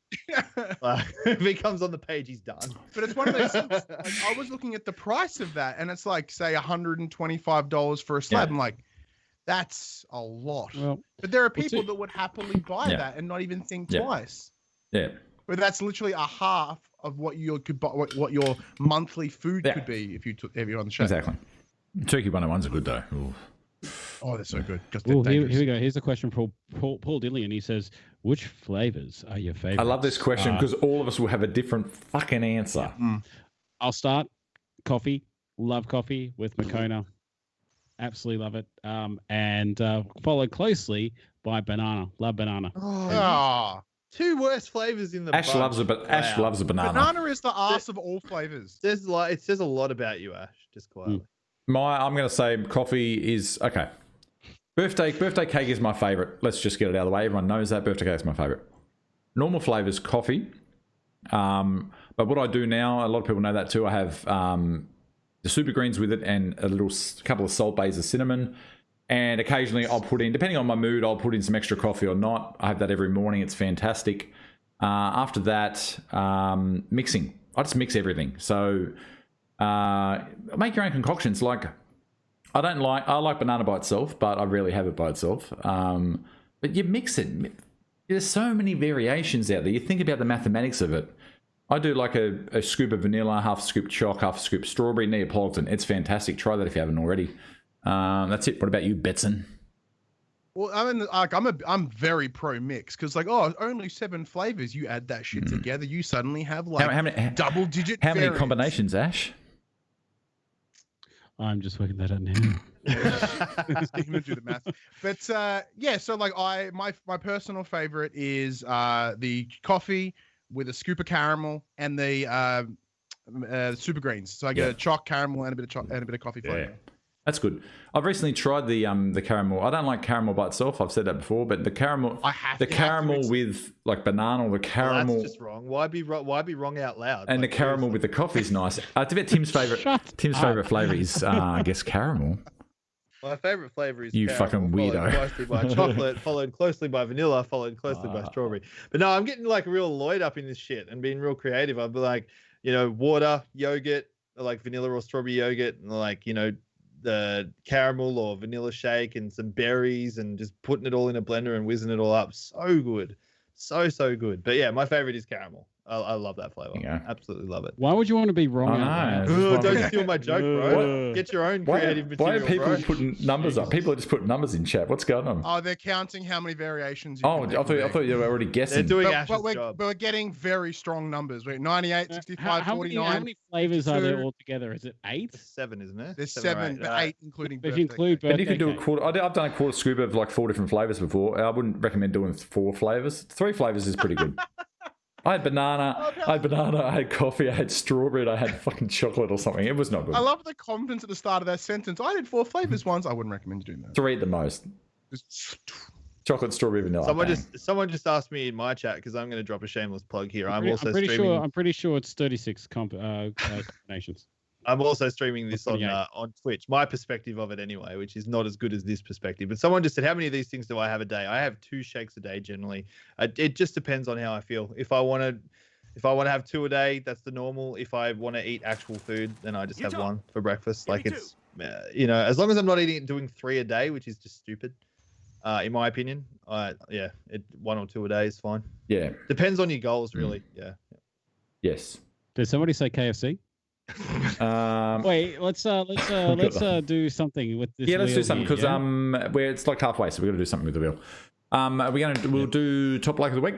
[SPEAKER 3] If he comes on the page, he's done.
[SPEAKER 4] But it's one of those things. Like, I was looking at the price of that, and it's like, say, $125 for a slab. I'm like, that's a lot. Well, but there are people that would happily buy that and not even think twice.
[SPEAKER 2] Yeah.
[SPEAKER 4] But that's literally a half of what you could buy, what your monthly food could be if you're on the show.
[SPEAKER 2] Exactly. Turkey 101s are good though. Ooh.
[SPEAKER 4] Oh, they're so good.
[SPEAKER 1] Here we go. Here's a question from Paul Dillian. He says, which flavors are your favorite?
[SPEAKER 2] I love this question because all of us will have a different fucking answer.
[SPEAKER 1] I'll start. Coffee. Love coffee with Moccona. Absolutely love it. And followed closely by banana. Love banana.
[SPEAKER 3] Two worst flavors in the
[SPEAKER 2] Ash loves a banana.
[SPEAKER 4] Banana is the arse of all flavors.
[SPEAKER 3] It says a lot about you, Ash. Just quietly.
[SPEAKER 2] I'm going to say coffee is okay. Birthday cake is my favorite. Let's just get it out of the way. Everyone knows that birthday cake is my favorite. Normal flavors, coffee. But what I do now, a lot of people know that too. I have the super greens with it and a couple of salt bays of cinnamon. And occasionally I'll put in, depending on my mood, I'll put in some extra coffee or not. I have that every morning. It's fantastic. After that, mixing. I just mix everything. So make your own concoctions. Like I like banana by itself, but I rarely have it by itself. But you mix it. There's so many variations out there. You think about the mathematics of it. I do like a scoop of vanilla, half a scoop choc, half a scoop strawberry, Neapolitan. It's fantastic. Try that if you haven't already. That's it. What about you, Betson?
[SPEAKER 4] Well, I mean, like, I'm very pro mix because, like, only 7 flavors. You add that shit together, you suddenly have like
[SPEAKER 2] how many
[SPEAKER 4] double digit.
[SPEAKER 2] How many combinations, Ash?
[SPEAKER 1] I'm just working that out now.
[SPEAKER 4] Stephen would do the math, but yeah. So like, my personal favorite is the coffee with a scoop of caramel and the super greens. So I get a choc caramel and a bit of coffee flavor.
[SPEAKER 2] Yeah. That's good. I've recently tried the caramel. I don't like caramel by itself. I've said that before, but the caramel, with like banana, or the caramel.
[SPEAKER 3] Well, that's just wrong. Why be wrong out loud?
[SPEAKER 2] And like, the caramel with the coffee is nice. I bet Tim's favorite flavor is, I guess, caramel.
[SPEAKER 3] My favorite flavor is
[SPEAKER 2] you
[SPEAKER 3] caramel,
[SPEAKER 2] fucking weirdo.
[SPEAKER 3] Followed closely by chocolate, followed closely by vanilla, followed closely by strawberry. But no, I'm getting like real Lloyd up in this shit and being real creative. I'll be like, water, yogurt, like vanilla or strawberry yogurt, and like, the caramel or vanilla shake and some berries and just putting it all in a blender and whizzing it all up. So good. So good. But yeah, my favorite is caramel. I love that flavor. Absolutely love it.
[SPEAKER 1] Why would you want to be wrong?
[SPEAKER 3] Don't steal my joke, bro. Get your own creative material.
[SPEAKER 2] Why are people putting numbers up? People are just putting numbers in chat. What's going on?
[SPEAKER 4] Oh, they're counting how many variations.
[SPEAKER 2] I thought you were already guessing.
[SPEAKER 3] They're doing Ash's job.
[SPEAKER 4] But we're getting very strong numbers. We're 98, 65, 49.
[SPEAKER 1] How many flavors are there altogether? Is it 8?
[SPEAKER 3] 7, isn't it?
[SPEAKER 4] There's 7, but 8 including
[SPEAKER 1] if you include
[SPEAKER 2] but you can do a quarter. I've done a quarter scoop of like 4 different flavors before. I wouldn't recommend doing 4 flavors. 3 flavors is pretty good. I had banana, I had coffee, I had strawberry, and I had fucking chocolate or something. It was not good.
[SPEAKER 4] I love the confidence at the start of that sentence. I did 4 flavors once. I wouldn't recommend you doing that.
[SPEAKER 2] 3 at the most. Chocolate, strawberry, vanilla.
[SPEAKER 3] Someone just asked me in my chat because I'm going to drop a shameless plug here. I'm
[SPEAKER 1] pretty sure it's 36 combinations.
[SPEAKER 3] I'm also streaming this on Twitch. My perspective of it anyway, which is not as good as this perspective. But someone just said, how many of these things do I have a day? I have 2 shakes a day generally. It just depends on how I feel. If I want to have 2 a day, that's the normal. If I want to eat actual food, then I just have 1 for breakfast. Like it's, as long as I'm not doing 3 a day, which is just stupid, in my opinion. 1 or 2 a day is fine.
[SPEAKER 2] Yeah.
[SPEAKER 3] Depends on your goals, really. Yeah.
[SPEAKER 2] Yes.
[SPEAKER 1] Did somebody say KFC? Wait, let's do something with this.
[SPEAKER 2] Yeah, let's do something because it's like halfway, so we've got to do something with the wheel. We'll do top bloke of the week.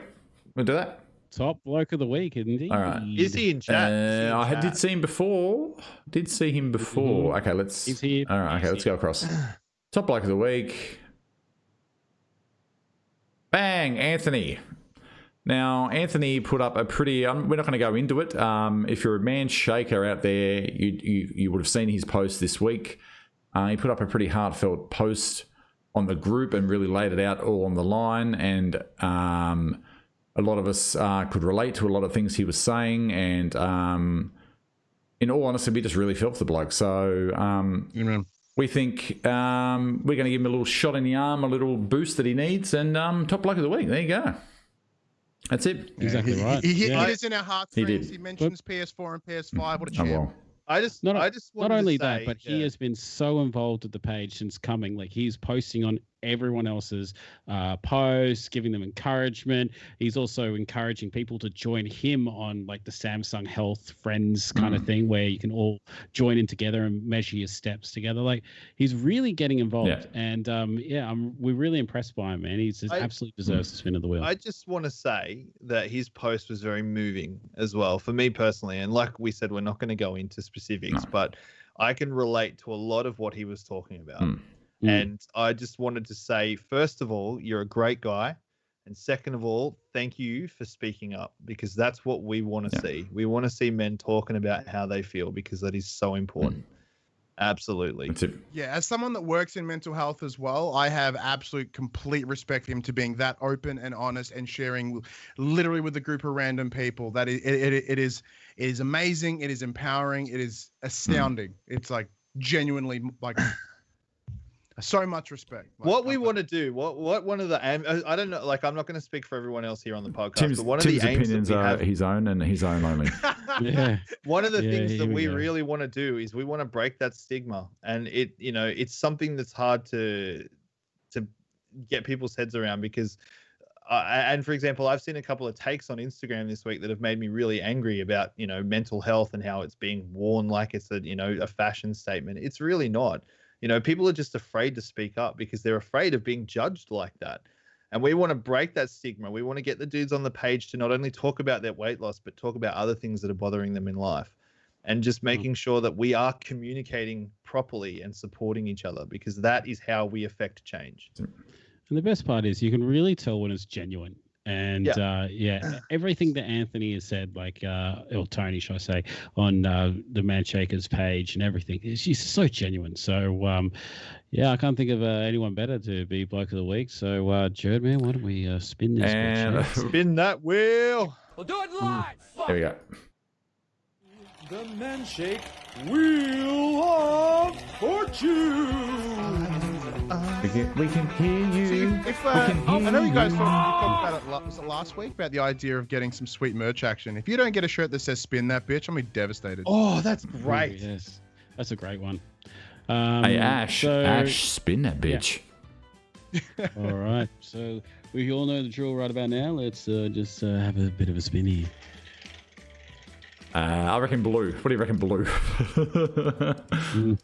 [SPEAKER 2] We'll do that.
[SPEAKER 1] Top bloke of the week, isn't he?
[SPEAKER 2] All right.
[SPEAKER 3] Is he in chat?
[SPEAKER 2] I did see him before.
[SPEAKER 1] Mm-hmm.
[SPEAKER 2] Okay, let's.
[SPEAKER 1] He's here.
[SPEAKER 2] All right. Okay, let's go across. Top bloke of the week. Bang, Anthony. Now, Anthony put up a pretty... we're not going to go into it. If you're a man shaker out there, you would have seen his post this week. He put up a pretty heartfelt post on the group and really laid it out all on the line. And a lot of us could relate to a lot of things he was saying. And in all honesty, we just really felt for the bloke. So we think we're going to give him a little shot in the arm, a little boost that he needs. And top bloke of the week. There you go. That's it.
[SPEAKER 1] Exactly right.
[SPEAKER 4] He hit us in our heartstrings. He
[SPEAKER 2] did.
[SPEAKER 4] mentions PS4 and PS5. What a champ.
[SPEAKER 2] Oh, well.
[SPEAKER 3] I just
[SPEAKER 1] Not
[SPEAKER 3] wanted
[SPEAKER 1] only
[SPEAKER 3] to say,
[SPEAKER 1] that, but he has been so involved with the page since coming. Like, he's posting on everyone else's posts, giving them encouragement. He's also encouraging people to join him on like the Samsung Health Friends kind of thing, where you can all join in together and measure your steps together. Like, he's really getting involved, and we're really impressed by him, man. He absolutely deserves the spin of the wheel.
[SPEAKER 3] I just want to say that his post was very moving as well for me personally, and like we said, we're not going to go into specifics, but I can relate to a lot of what he was talking about. And I just wanted to say, first of all, you're a great guy. And second of all, thank you for speaking up, because that's what we want to see. We want to see men talking about how they feel, because that is so important. Absolutely.
[SPEAKER 4] Yeah, as someone that works in mental health as well, I have absolute complete respect for him to being that open and honest and sharing literally with a group of random people. That it is amazing. It is empowering. It is astounding. It's like genuinely like... So much respect. Like,
[SPEAKER 3] what we want to do, what one of the I don't know, like I'm not going to speak for everyone else here on the podcast,
[SPEAKER 2] Tim's,
[SPEAKER 3] but one of
[SPEAKER 2] Tim's
[SPEAKER 3] the aims
[SPEAKER 2] opinions are his own and his own only.
[SPEAKER 3] One of the things that we really want to do is we want to break that stigma, and it's something that's hard to get people's heads around, because and for example, I've seen a couple of takes on Instagram this week that have made me really angry about mental health and how it's being worn like it's a fashion statement. It's really not. People are just afraid to speak up because they're afraid of being judged like that. And we want to break that stigma. We want to get the dudes on the page to not only talk about their weight loss, but talk about other things that are bothering them in life. And just making sure that we are communicating properly and supporting each other, because that is how we affect change.
[SPEAKER 1] And the best part is you can really tell when it's genuine. And everything that Anthony has said, like, or Tony, should I say, on the Man Shakers page and everything, she's so genuine. So, I can't think of anyone better to be bloke of the week. So, Jared, man, why don't we spin this?
[SPEAKER 2] And
[SPEAKER 3] spin that wheel.
[SPEAKER 5] We'll do it live.
[SPEAKER 2] There we go.
[SPEAKER 5] The Man Shake Wheel of Fortune.
[SPEAKER 2] We can hear you.
[SPEAKER 4] I know you guys talked about it, was it last week, about the idea of getting some sweet merch action. If you don't get a shirt that says "Spin that bitch," I'm gonna be devastated.
[SPEAKER 3] Oh, that's great.
[SPEAKER 1] Yes, that's a great one.
[SPEAKER 2] Hey, Ash, spin that bitch.
[SPEAKER 1] Yeah. All right, so we all know the drill right about now. Let's just have a bit of a spinny.
[SPEAKER 2] I reckon blue. What do you reckon, blue? Let's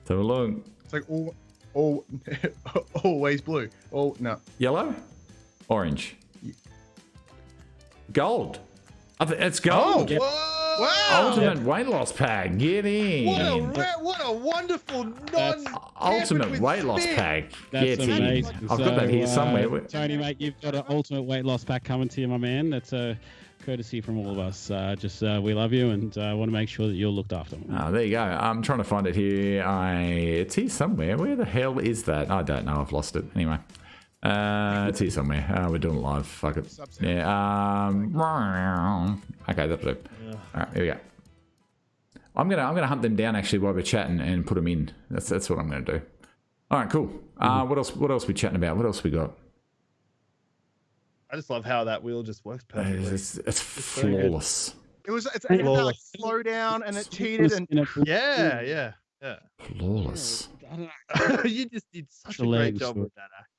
[SPEAKER 2] have a look.
[SPEAKER 4] It's like always blue. Oh no.
[SPEAKER 2] Yellow? Orange? Gold. It's gold.
[SPEAKER 3] Oh,
[SPEAKER 4] wow.
[SPEAKER 2] Ultimate weight loss pack. Get in.
[SPEAKER 3] What a wonderful
[SPEAKER 2] ultimate weight loss pack. Get in.
[SPEAKER 1] Amazing.
[SPEAKER 2] I've got that here somewhere.
[SPEAKER 1] Tony, mate, you've got an ultimate weight loss pack coming to you, my man. That's a courtesy from all of us. We love you and want to make sure that you're looked after.
[SPEAKER 2] Oh, there you go. I'm trying to find it here. It's here somewhere. Where the hell is that? I don't know. I've lost it. Anyway. It's here somewhere. We're doing it live. Fuck it. Yeah. Okay, that'll do. All right, here we go. I'm gonna hunt them down actually while we're chatting and put them in. That's what I'm gonna do. All right, cool. What else? What else we chatting about? What else we got?
[SPEAKER 3] I just love how that wheel just works perfectly.
[SPEAKER 2] It's flawless.
[SPEAKER 4] It's like slow down and it cheated and
[SPEAKER 3] yeah.
[SPEAKER 2] Flawless.
[SPEAKER 3] You just did such a great job with that act.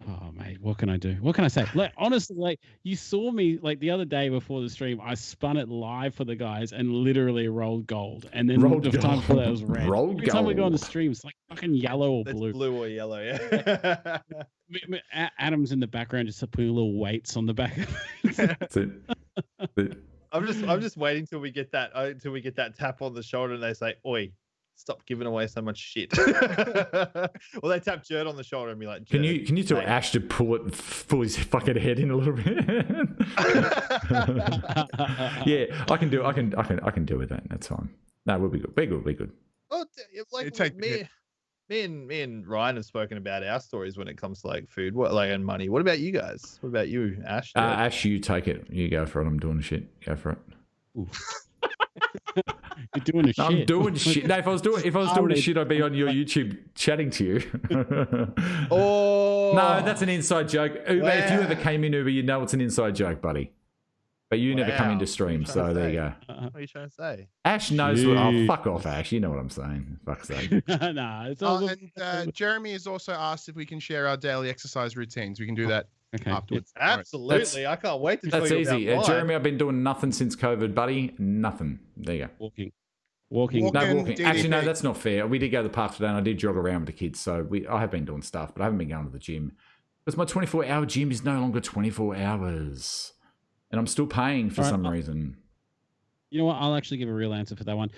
[SPEAKER 1] Oh, mate, what can I do? What can I say? Like, honestly, like, you saw me, like, the other day before the stream, I spun it live for the guys and literally rolled gold. And then the time before that was red. Every time we go on the stream, it's like fucking yellow or blue.
[SPEAKER 3] It's blue or yellow, yeah.
[SPEAKER 1] Adam's in the background just putting little weights on the back.
[SPEAKER 2] That's it.
[SPEAKER 3] I'm just waiting till we get that tap on the shoulder and they say, "Oi, stop giving away so much shit. Or they tap Jerd on the shoulder and be like,
[SPEAKER 2] can you tell Ash to pull his fucking head in a little bit? Yeah, I can do. I can deal with that. That's fine. No, we'll be good. We're good.
[SPEAKER 3] Oh, like me and Ryan have spoken about our stories when it comes to like food, and money. What about you guys? What about you, Ash?
[SPEAKER 2] Ash, you take it. You go for it. I'm doing shit. Go for it.
[SPEAKER 1] You're doing shit.
[SPEAKER 2] I'm doing shit. No, if I was doing the shit, I'd be on your YouTube chatting to you.
[SPEAKER 3] Oh
[SPEAKER 2] no, that's an inside joke. Uber, if you ever came in Uber, you know it's an inside joke, buddy. But you never come into stream, so there you go.
[SPEAKER 3] What are you trying to say?
[SPEAKER 2] Ash knows. Oh, fuck off, Ash. You know what I'm saying. Fuck's sake.
[SPEAKER 1] Nah, it's all
[SPEAKER 4] and Jeremy has also asked if we can share our daily exercise routines. We can do that afterwards.
[SPEAKER 3] Absolutely. I can't wait to tell you
[SPEAKER 2] easy.
[SPEAKER 3] about
[SPEAKER 2] Jeremy, I've been doing nothing since COVID, buddy. Nothing. There you go.
[SPEAKER 1] Walking.
[SPEAKER 2] No, walking. Actually, no, that's not fair. We did go to the park today and I did jog around with the kids. So I have been doing stuff, but I haven't been going to the gym. Because my 24-hour gym is no longer 24 hours. And I'm still paying for some reason.
[SPEAKER 1] You know what? I'll actually give a real answer for that one.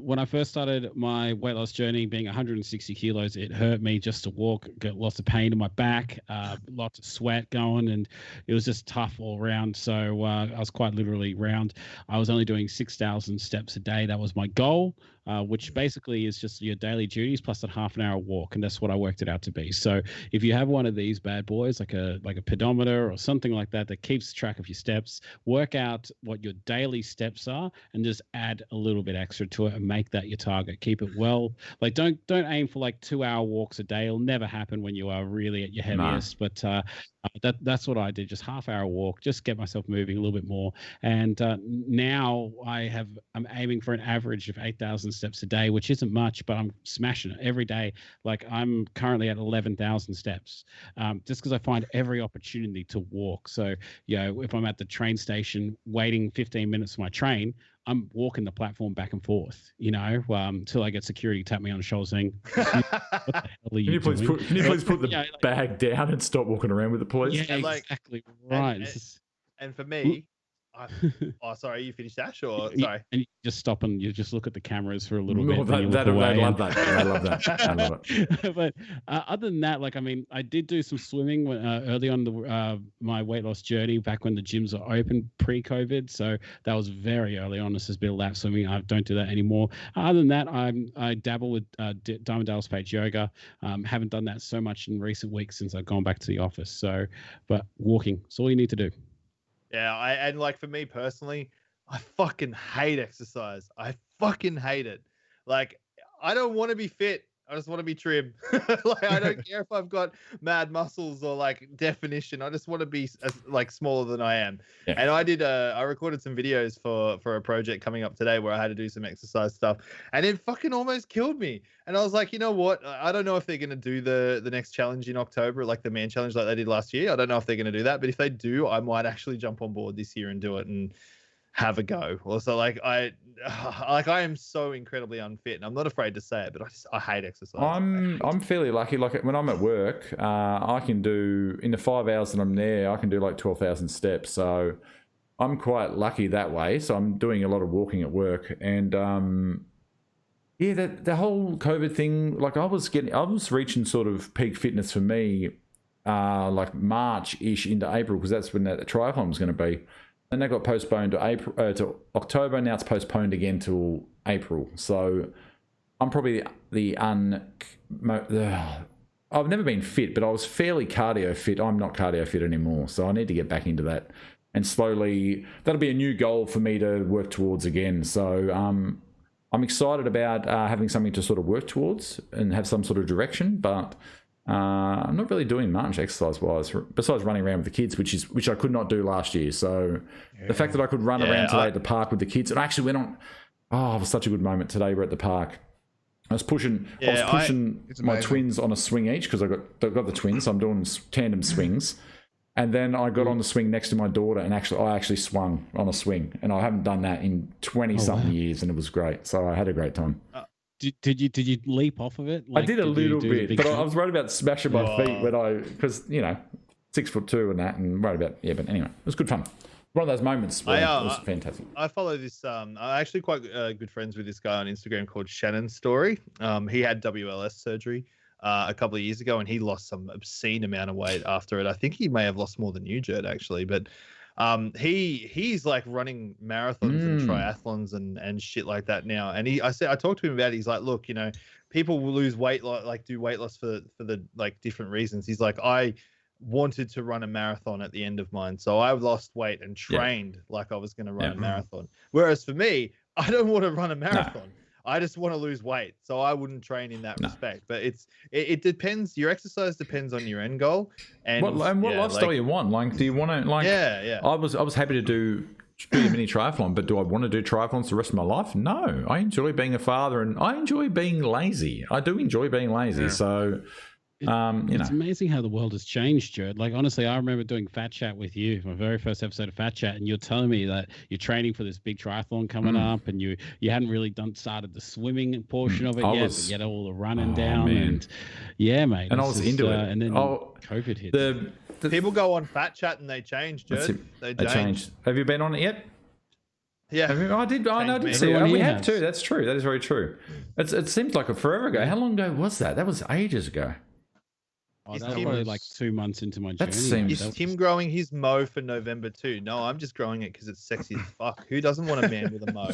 [SPEAKER 1] When I first started my weight loss journey, being 160 kilos, it hurt me just to walk. Got lots of pain in my back, lots of sweat going, and it was just tough all around. So I was quite literally round. I was only doing 6,000 steps a day. That was my goal, which basically is just your daily duties plus a half an hour walk, and that's what I worked it out to be. So if you have one of these bad boys, like a pedometer or something like that keeps track of your steps, work out what your daily steps are, and just add a little bit extra to it and make that your target. Keep it well. Like don't aim for like 2-hour walks a day. It'll never happen when you are really at your heaviest. But that's what I did. Just half-hour walk, just get myself moving a little bit more. And now I'm aiming for an average of 8,000 steps a day, which isn't much, but I'm smashing it every day. Like I'm currently at 11,000 steps, just because I find every opportunity to walk. So, if I'm at the train station waiting 15 minutes for my train, I'm walking the platform back and forth, until I get security tap me on the shoulder saying, "What the hell are you doing?
[SPEAKER 2] Can you please put the bag down and stop walking around with it, please?"
[SPEAKER 1] Yeah, exactly right.
[SPEAKER 3] And for me, sorry, you finished Ash or sorry?
[SPEAKER 1] And you just stop and you just look at the cameras for a little bit.
[SPEAKER 2] I love that. I love it.
[SPEAKER 1] But other than that, I did do some swimming early on my weight loss journey back when the gyms were open pre-COVID. So that was very early on. This has been lap swimming. I don't do that anymore. Other than that, I dabble with Diamond Dallas Page yoga. Haven't done that so much in recent weeks since I've gone back to the office. So, but walking, it's all you need to do.
[SPEAKER 3] Yeah, and for me personally, I fucking hate exercise. I fucking hate it. Like, I don't want to be fit. I just want to be trim. I don't care if I've got mad muscles or definition. I just want to be smaller than I am. Yeah. And I recorded some videos for a project coming up today where I had to do some exercise stuff, and it fucking almost killed me. And I was like, you know what? I don't know if they're going to do the next challenge in October, like the man challenge like they did last year. I don't know if they're going to do that, but if they do, I might actually jump on board this year and do it and have a go. Also, I am so incredibly unfit, and I'm not afraid to say it, but I hate exercise.
[SPEAKER 2] I'm fairly lucky. Like when I'm at work, I can do, in the 5 hours that I'm there, I can do 12,000 steps. So I'm quite lucky that way. So I'm doing a lot of walking at work, and the whole COVID thing. I was reaching sort of peak fitness for me, March-ish into April, because that's when that triathlon was going to be. And that got postponed to October. Now it's postponed again till April. So I'm probably I've never been fit, but I was fairly cardio fit. I'm not cardio fit anymore. So I need to get back into that. And slowly, that'll be a new goal for me to work towards again. So I'm excited about having something to sort of work towards and have some sort of direction. But I'm not really doing much exercise-wise besides running around with the kids, which I could not do last year. So the fact that I could run around today at the park with the kids, and I actually went on. Oh, it was such a good moment today. We're at the park. I was pushing my twins on a swing each because I've got the twins. So I'm doing tandem swings, and then I got on the swing next to my daughter, and I actually swung on a swing, and I haven't done that in 20-something years, and it was great. So I had a great time.
[SPEAKER 1] Did you leap off of it?
[SPEAKER 2] I did a little bit, but I was worried about smashing my feet because 6'2" and that, and worried about but anyway, it was good fun. One of those moments. It was fantastic.
[SPEAKER 3] I follow this. I'm actually quite good friends with this guy on Instagram called Shannon Story. He had WLS surgery a couple of years ago, and he lost some obscene amount of weight after it. I think he may have lost more than you, Jerd, actually. But he's like running marathons and triathlons and shit like that now. And I talked to him about it. He's like, look, people will lose weight, like do weight loss for the like different reasons. He's like, I wanted to run a marathon at the end of mine, so I lost weight and trained like I was going to run a marathon. Whereas for me, I don't want to run a marathon. No. I just want to lose weight, so I wouldn't train in that respect. But it depends. Your exercise depends on your end goal and what
[SPEAKER 2] lifestyle you want. Like, do you want to like?
[SPEAKER 3] Yeah.
[SPEAKER 2] I was happy to do a mini triathlon, but do I want to do triathlons the rest of my life? No. I enjoy being a father, and I enjoy being lazy. I do enjoy being lazy. So.
[SPEAKER 1] It's amazing how the world has changed, Jared. Like, honestly, I remember doing Fat Chat with you, my very first episode of Fat Chat, and you're telling me that you're training for this big triathlon coming up, and you hadn't really started the swimming portion of it yet, but you had all the running down,
[SPEAKER 2] man.
[SPEAKER 1] And mate.
[SPEAKER 2] And I was into it.
[SPEAKER 1] And then COVID hit.
[SPEAKER 3] The people go on Fat Chat and they change, Jared. They change.
[SPEAKER 2] Have you been on it yet?
[SPEAKER 3] Yeah,
[SPEAKER 2] I did. I did see it. We have too. That's true. That is very true. It seems like forever ago. How long ago was that? That was ages ago.
[SPEAKER 1] That was probably like 2 months into my journey.
[SPEAKER 3] Is Tim growing his mo for November too? No, I'm just growing it because it's sexy as fuck. Who doesn't want a man with a mo?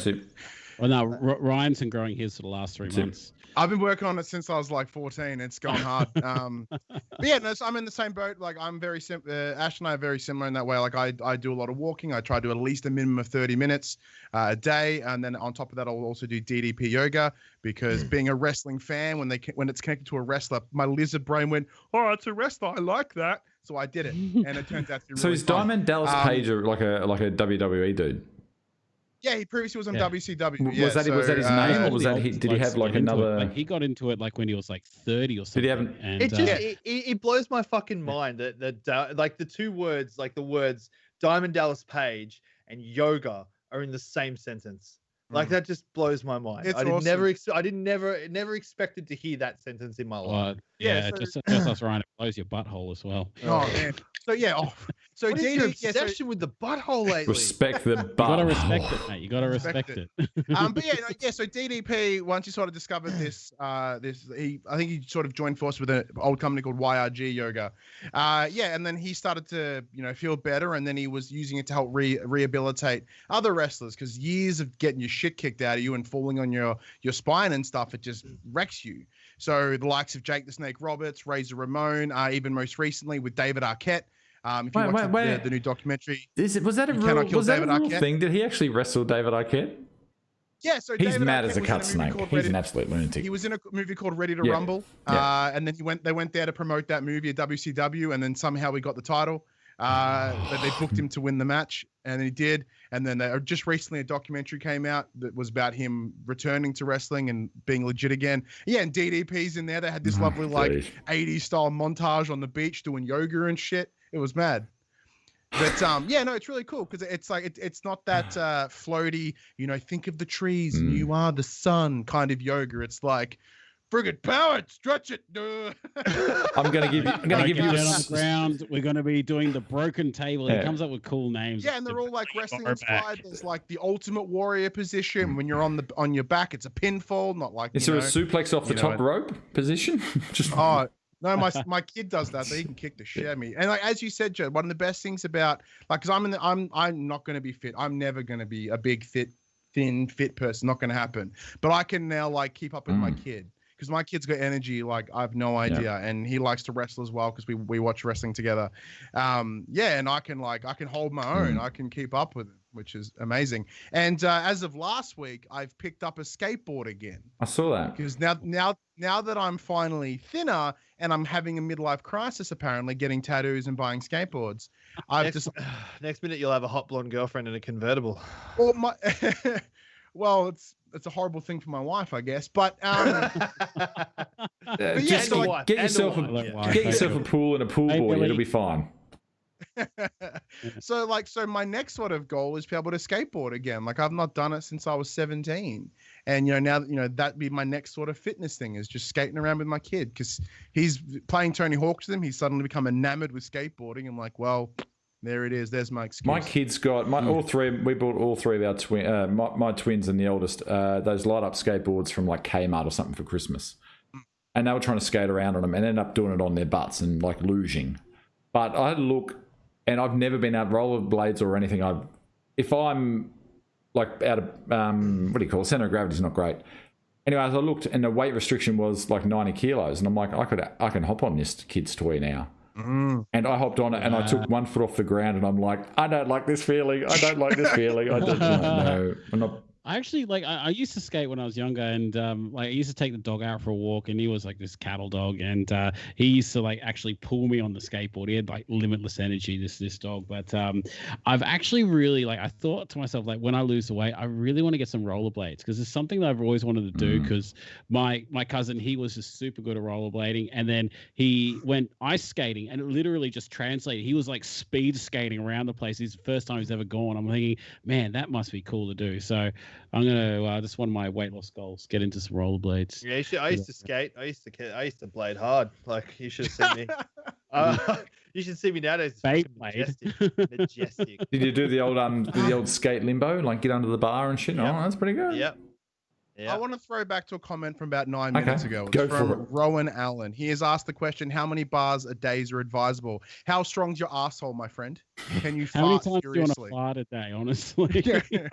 [SPEAKER 1] Well, no, Ryan's been growing his for the last 3 months.
[SPEAKER 4] I've been working on it since I was like 14. It's gone hard. But yeah, no, so I'm in the same boat. Like, I'm very Ash and I are very similar in that way. Like, I do a lot of walking. I try to do at least a minimum of 30 minutes a day, and then on top of that, I'll also do DDP yoga, because being a wrestling fan, when it's connected to a wrestler, my lizard brain went, "Oh, it's a wrestler. I like that." So I did it, and it turns out to be really
[SPEAKER 2] So is Diamond Dallas Page like a WWE dude?
[SPEAKER 4] Yeah, he previously was on WCW.
[SPEAKER 2] Was that his name, or was that did he have like another?
[SPEAKER 1] Like, he got into it like when he was like 30 or something.
[SPEAKER 3] Did he have? It blows my fucking mind that like the two words, like the words Diamond Dallas Page and yoga are in the same sentence. Like, that just blows my mind.
[SPEAKER 4] It's
[SPEAKER 3] awesome. I never expected to hear that sentence in my life.
[SPEAKER 1] Just us, Ryan. It blows your butthole as well.
[SPEAKER 4] Oh man. So yeah. So
[SPEAKER 3] what is your obsession with the butthole lately?
[SPEAKER 2] Respect the butthole.
[SPEAKER 1] You gotta respect it, mate. You gotta respect it.
[SPEAKER 4] But yeah. So DDP, once you sort of discovered this, I think he sort of joined force with an old company called YRG Yoga. And then he started to feel better, and then he was using it to help rehabilitate other wrestlers, because years of getting your shit kicked out of you and falling on your spine and stuff, it just wrecks you. So the likes of Jake the Snake Roberts, Razor Ramon, even most recently with David Arquette. If you watch the new documentary,
[SPEAKER 2] was that a real thing? Did he actually wrestle David Arquette?
[SPEAKER 4] Yeah, so
[SPEAKER 2] he's
[SPEAKER 4] David
[SPEAKER 2] mad
[SPEAKER 4] Arquette
[SPEAKER 2] as a cut snake. He's an absolute lunatic.
[SPEAKER 4] He was in a movie called Ready to Rumble, and then they went there to promote that movie at WCW, and then somehow he got the title. But they booked him to win the match, and he did. And then just recently a documentary came out that was about him returning to wrestling and being legit again. Yeah, and DDP's in there. They had this lovely 80s style montage on the beach doing yoga and shit. It was mad. But it's really cool, because it's like it's not that floaty, think of the trees and you are the sun kind of yoga. It's like, friggin' power, stretch it.
[SPEAKER 2] I'm gonna give you
[SPEAKER 1] on the ground. We're gonna be doing the broken table. He comes up with cool names.
[SPEAKER 4] Yeah, and they're all like wrestling inspired. There's like the ultimate warrior position. When you're on your back, it's a pinfall, not like.
[SPEAKER 2] Is there a suplex off the top rope position?
[SPEAKER 4] No, my kid does that, so he can kick the shit out of me. And like, as you said, Joe, one of the best things about, like, because I'm not going to be fit. I'm never going to be a big thin fit person. Not going to happen. But I can now like keep up with my kid, because my kid's got energy like I've no idea, and he likes to wrestle as well, because we watch wrestling together. And I can hold my own. I can keep up with it, which is amazing. And as of last week, I've picked up a skateboard again.
[SPEAKER 2] I saw that,
[SPEAKER 4] because now that I'm finally thinner and I'm having a midlife crisis, apparently getting tattoos and buying skateboards,
[SPEAKER 3] next minute you'll have a hot blonde girlfriend in a convertible.
[SPEAKER 4] Well, it's a horrible thing for my wife, I guess. But
[SPEAKER 2] get yourself a pool and a pool boy. It'll be fine.
[SPEAKER 4] So my next sort of goal is to be able to skateboard again. Like, I've not done it since I was 17, and now that'd be my next sort of fitness thing, is just skating around with my kid, because he's playing Tony Hawk to them. He's suddenly become enamored with skateboarding. I'm like, well, There it is. There's my excuse.
[SPEAKER 2] My kids got all three. We bought all three of our my twins and the oldest those light up skateboards from like Kmart or something for Christmas, and they were trying to skate around on them and ended up doing it on their butts and like luging. But I look, and I've never been out rollerblades or anything. If I'm like out of what do you call it? Center of gravity is not great. Anyway, as I looked, and the weight restriction was like 90 kilos, and I'm like, I can hop on this kid's toy now. And I hopped on it, and I took 1 foot off the ground, and I'm like, I don't like this feeling. I don't like this feeling. I don't know. I'm not.
[SPEAKER 1] I actually I used to skate when I was younger, and like I used to take the dog out for a walk, and he was like this cattle dog, and he used to like actually pull me on the skateboard. He had like limitless energy, this dog. But I've actually really like I thought to myself, like when I lose the weight, I really want to get some rollerblades, because it's something that I've always wanted to do. Because my cousin, he was just super good at rollerblading, and then he went ice skating, and it literally just translated. He was like speed skating around the place. It's the first time he's ever gone. I'm thinking, man, that must be cool to do. So I'm gonna that's one of my weight loss goals. Get into some rollerblades.
[SPEAKER 3] Yeah, I used to skate. I used to blade hard. Like you should have seen me. You should see me nowadays. Majestic.
[SPEAKER 2] Did you do the old skate limbo, like get under the bar and shit? Yep. Oh, that's pretty good.
[SPEAKER 3] Yep.
[SPEAKER 4] I want to throw back to a comment from about 9 minutes ago. It's
[SPEAKER 2] Go
[SPEAKER 4] from
[SPEAKER 2] for it.
[SPEAKER 4] Rowan Allen. He has asked the question, how many bars a day are advisable? How strong's your asshole, my friend? Can you
[SPEAKER 1] How many
[SPEAKER 4] fart
[SPEAKER 1] times
[SPEAKER 4] furiously?
[SPEAKER 1] do you want to fart a day, honestly?
[SPEAKER 3] I